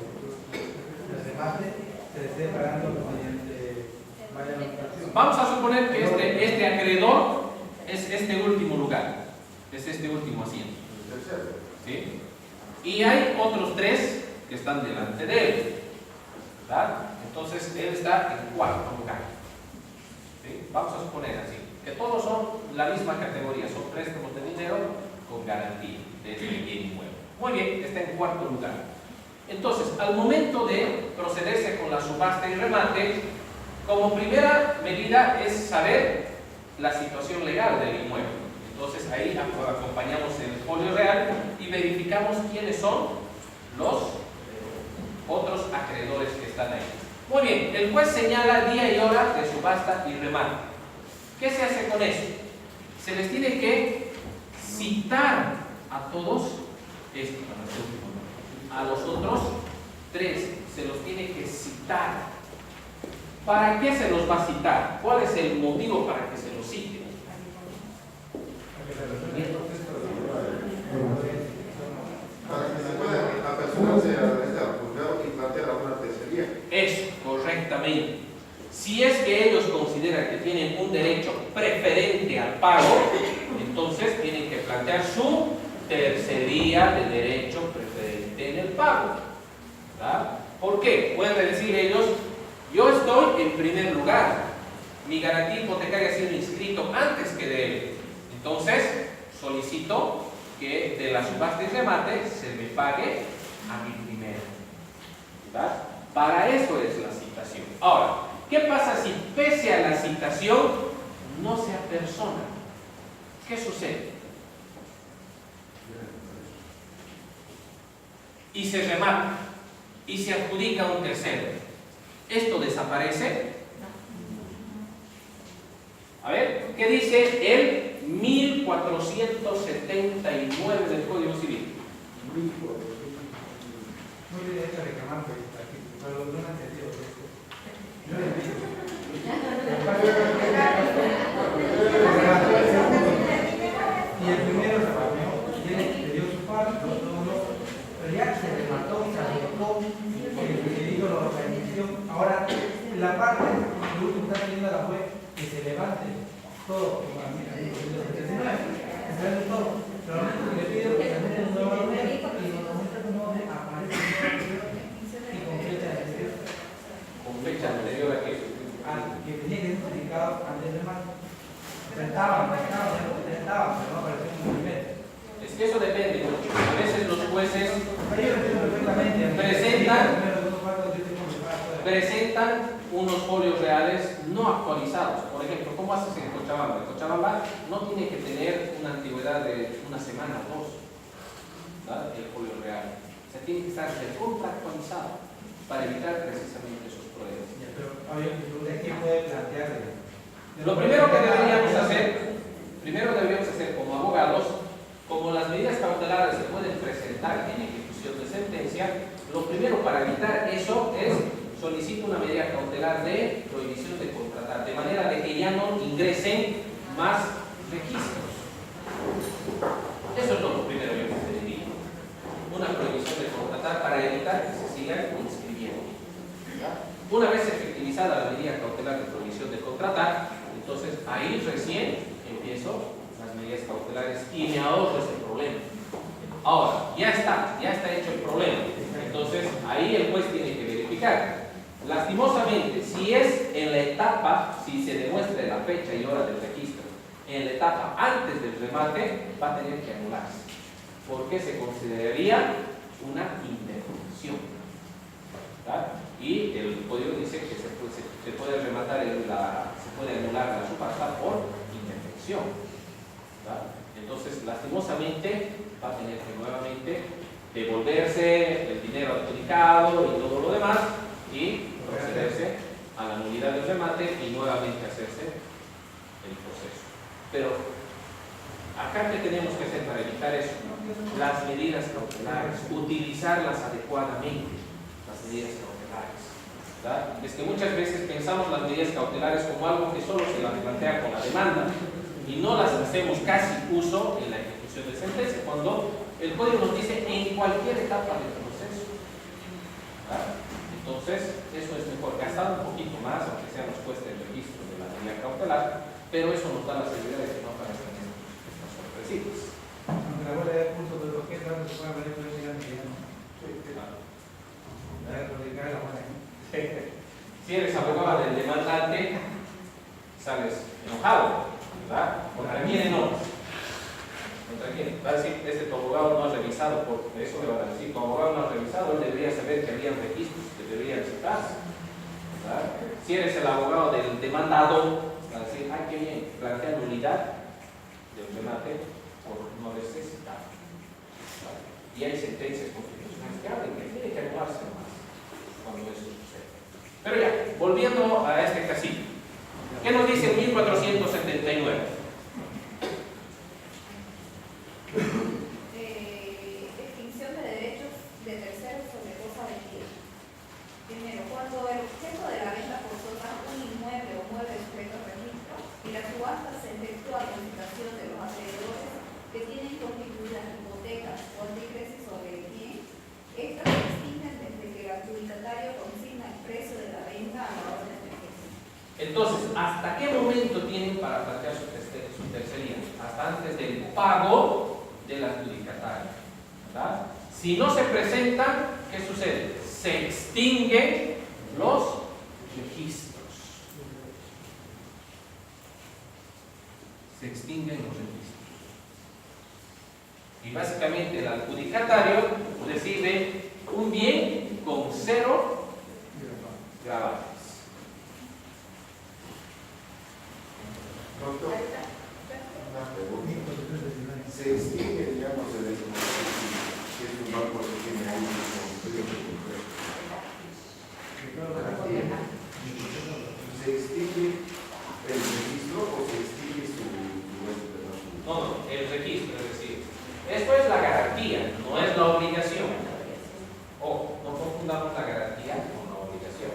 del remate se esté pagando mediante vaya notación. Vamos a suponer que este acreedor es este último lugar, es este último asiento. ¿Sí? Y hay otros tres que están delante de él, ¿verdad? Entonces él está en cuarto lugar. ¿Sí? Vamos a suponer así, que todos son la misma categoría, son préstamos de dinero con garantía de este bien inmueble. Muy bien, está en cuarto lugar. Entonces, al momento de procederse con la subasta y remate, como primera medida es saber la situación legal del inmueble. Entonces ahí acompañamos el folio real y verificamos quiénes son los otros acreedores que están ahí. Muy bien, el juez señala día y hora de subasta y remate. ¿Qué se hace con eso? Se les tiene que citar a todos, a los otros tres, se los tiene que citar. ¿Para qué se los va a citar? ¿Cuál es el motivo para que se los cite? Para que se pueda apersonarse a este juzgado y plantear alguna tercería. Eso, correctamente. Si es que ellos consideran que tienen un derecho preferente al pago, entonces tienen que plantear su tercería de derecho preferente en el pago. ¿Verdad? ¿Por qué? Pueden decir ellos, yo estoy en primer lugar, mi garantía hipotecaria ha sido inscrito antes que de él, entonces solicito que de la subasta y remate se me pague a mi primero. ¿Verdad? Para eso es la citación. Ahora, ¿qué pasa si pese a la citación no se apersona? ¿Qué sucede? Y se remata y se adjudica a un tercero. ¿Esto desaparece? A ver, ¿qué dice el 1479 del Código Civil? Muy bien, hecho reclamar, pero no han entendido esto. Yo les digo. Y el primero se bañó, le dio su parte, pero ya se remató, se adoptó, el hijo lo organizó. Ahora, la parte, lo último que está pidiendo la juez, que se levante todo, como a mí, el 79, que se levante todo. Pero lo único que le pido es que se mete un nuevo argumento y nos muestre cómo aparece y con fecha de anterior. Con fecha anterior a que Que tenía que ser notificado antes de marzo. Presentaban, pero no apareció en un documento. es que eso depende mucho. A veces los jueces Pero yo lo entiendo perfectamente. presentan unos folios reales no actualizados. Por ejemplo, ¿cómo haces en Cochabamba? En Cochabamba no tiene que tener una antigüedad de una semana o dos, ¿verdad? El folio real. O sea, tiene que estar contractualizado para evitar precisamente esos problemas. Pero, oye, ¿qué puede plantear? Lo primero que deberíamos hacer como abogados, como las medidas cautelares se pueden presentar en ejecución de sentencia, lo primero para evitar eso es solicitar una medida cautelar de prohibición de contratar, de manera de que ya no ingresen más registros. Eso es lo primero que se diría. Una prohibición de contratar para evitar que se sigan inscribiendo. Una vez efectivizada la medida cautelar de prohibición de contratar, entonces ahí recién empiezo las medidas cautelares y me ahorro ese problema. Ahora, ya está hecho el problema. Entonces ahí el juez tiene que verificar. Lastimosamente, si es en la etapa, si se demuestra la fecha y hora del registro, en la etapa antes del remate, va a tener que anularse, porque se consideraría una indefensión. Y el código dice que se puede rematar, se puede anular la subasta por indefensión. Entonces, lastimosamente, va a tener que nuevamente devolverse el dinero adjudicado y todo lo demás y procederse a la nulidad del remate y nuevamente hacerse el proceso. Pero acá, ¿qué tenemos que hacer para evitar eso? Las medidas cautelares, utilizarlas adecuadamente, las medidas cautelares. ¿Verdad? Es que muchas veces pensamos las medidas cautelares como algo que solo se las plantea con la demanda y no las hacemos casi uso en la ejecución de sentencia, cuando el código nos dice en cualquier etapa del proceso. ¿Verdad? Entonces, eso es mejor, gastar un poquito más, aunque sea nos cueste el registro de la medida cautelar, pero eso nos da la seguridad de que no aparezcan estas sorpresitas. Aunque la bola de punto de los que se puede valer con ese grande, ¿no? Si eres abogado del demandante, sales enojado, ¿verdad? ¿Contra quién no? ¿Contra quién? Va a decir, tu abogado no ha revisado, por eso le van a decir, tu abogado no ha revisado, él debería saber que había registros que deberían citarse, ¿verdad? Si eres el abogado del demandado, va a decir, qué bien, plantea nulidad del remate por no haberse citado. ¿Vale? Y hay sentencias constitucionales que hablan que tiene que anularse más cuando eso sucede. Pero ya, volviendo a este casito, ¿qué nos dice el 1479? Extinción de derechos de terceros sobre cosa vendida. Primero, cuando el objeto de la venta forzosa un inmueble o mueble sujeto a registro y la subasta se efectúa con citación de los acreedores que tienen constituidas hipotecas o anticresis sobre el bien, estas se extinguen desde que el adjudicatario consigna el precio de la venta a la orden de ejecución. Entonces, ¿hasta qué momento tienen para plantear su tercería? Hasta antes del pago del adjudicatario, ¿verdad? Si no se presentan, ¿qué sucede? Se extinguen los registros. Se extinguen los registros. Y básicamente el adjudicatario recibe un bien con 0 gravames. Doctor, una pregunta. Se extingue, digamos, el desconocimiento, que es un banco que tiene ahí un periodo concreto. ¿Se extingue el registro o se extingue su No, el registro, es decir, esto es la garantía, no es la obligación. Ojo, no confundamos la garantía con la obligación.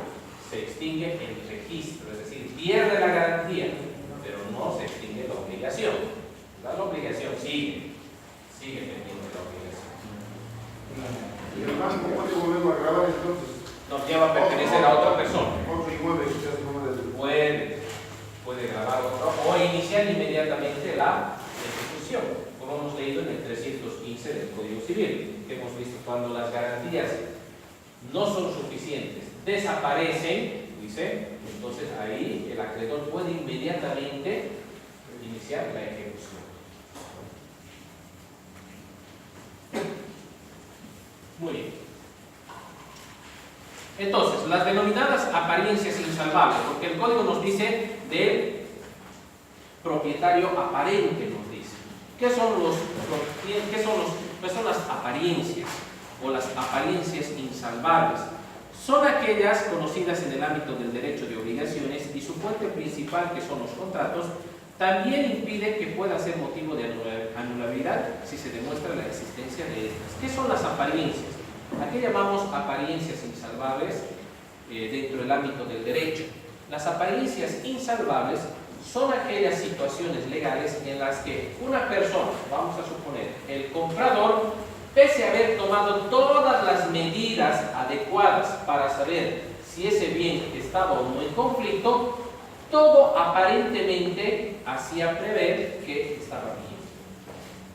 Se extingue el registro, es decir, pierde la garantía, pero no se extingue la obligación. La obligación sigue pendiente la obligación. ¿Y el banco puede volverlo a grabar entonces? No, ya va a pertenecer a otra persona. Otro inmueble que se nombre del... Puede grabar otro o iniciar inmediatamente la ejecución, como hemos leído en el 315 del Código Civil, que hemos visto cuando las garantías no son suficientes, desaparecen, dice, entonces ahí el acreedor puede inmediatamente iniciar la ejecución. Muy bien. Entonces, las denominadas apariencias insalvables, porque el código nos dice del propietario aparente, nos dice. ¿Qué son las apariencias o las apariencias insalvables? Son aquellas conocidas en el ámbito del derecho de obligaciones y su fuente principal, que son los contratos, también impide que pueda ser motivo de anulabilidad si se demuestra la existencia de estas. ¿Qué son las apariencias? ¿A qué llamamos apariencias insalvables dentro del ámbito del derecho? Las apariencias insalvables son aquellas situaciones legales en las que una persona, vamos a suponer, el comprador, pese a haber tomado todas las medidas adecuadas para saber si ese bien estaba o no en conflicto, todo aparentemente hacía prever que estaba bien.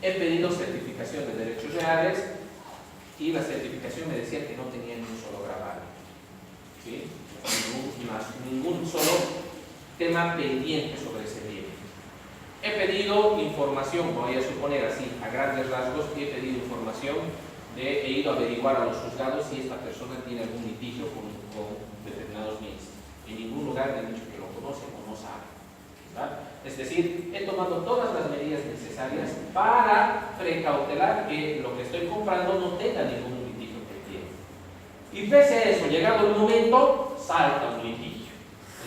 He pedido certificación de derechos reales y la certificación me decía que no tenía ni un solo gravamen, ¿sí? Ningún solo tema pendiente sobre ese bien. He pedido información, voy a suponer así, a grandes rasgos, he pedido información, he ido a averiguar a los juzgados si esta persona tiene algún litigio con determinados bienes. En ningún lugar me han dicho que lo conocen o no saben, ¿verdad? Es decir, he tomado todas las medidas necesarias para precautelar que lo que estoy comprando no tenga ningún litigio pendiente. Y pese a eso, llegado el momento, salta un litigio.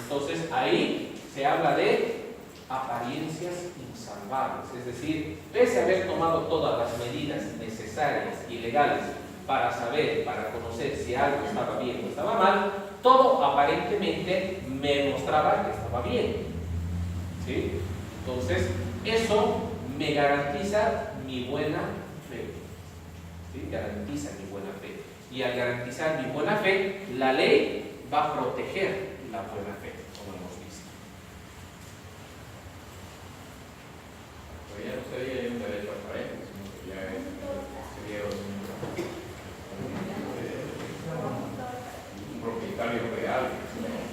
Entonces ahí se habla de apariencias insalvables, es decir, pese a haber tomado todas las medidas necesarias y legales para saber, para conocer si algo estaba bien o estaba mal, todo aparentemente me mostraba que estaba bien. ¿Sí? Entonces, eso me garantiza mi buena fe. ¿Sí? Garantiza mi buena fe. Y al garantizar mi buena fe, la ley va a proteger la buena fe, como hemos visto. Pero ya no sería un derecho aparente, sino que ya sería un propietario real.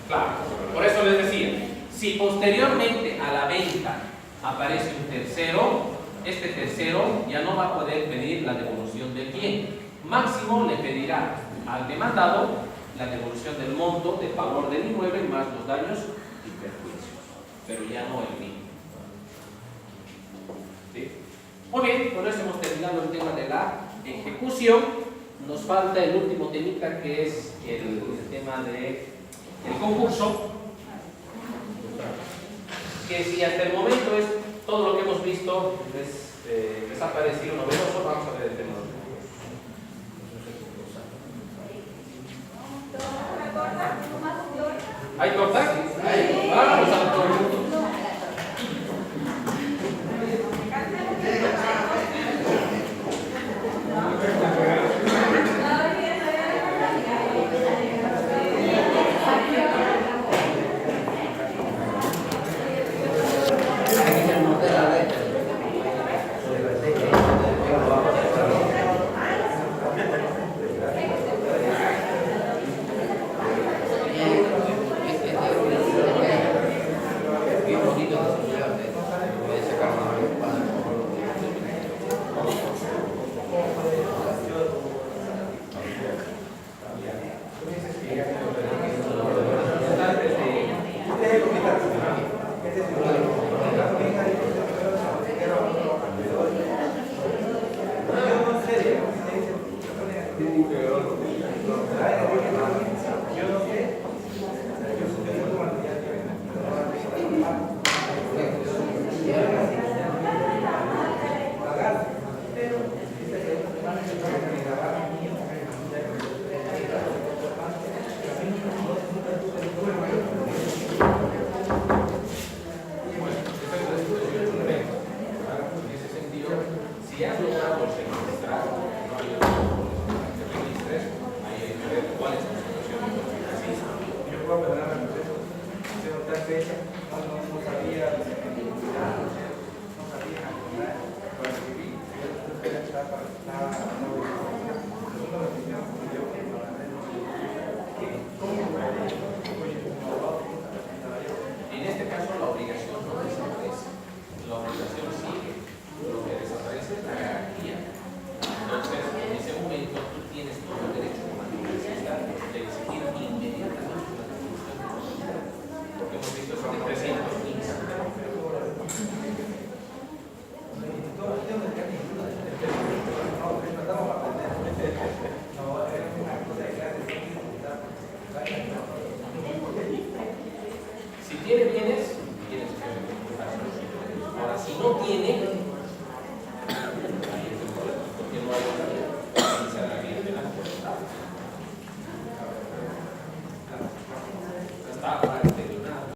Claro, por eso les decía, si posteriormente a la venta aparece un tercero, este tercero ya no va a poder pedir la devolución del bien. Máximo le pedirá al demandado la devolución del monto, del valor del inmueble, más los daños y perjuicios, pero ya no el bien. ¿Sí? Muy bien, con esto hemos terminado el tema de la ejecución. Nos falta el último temita, que es el tema del concurso, que si hasta el momento es todo lo que hemos visto, les ha parecido novedoso, vamos a ver el tema del concurso. ¿Hay corta?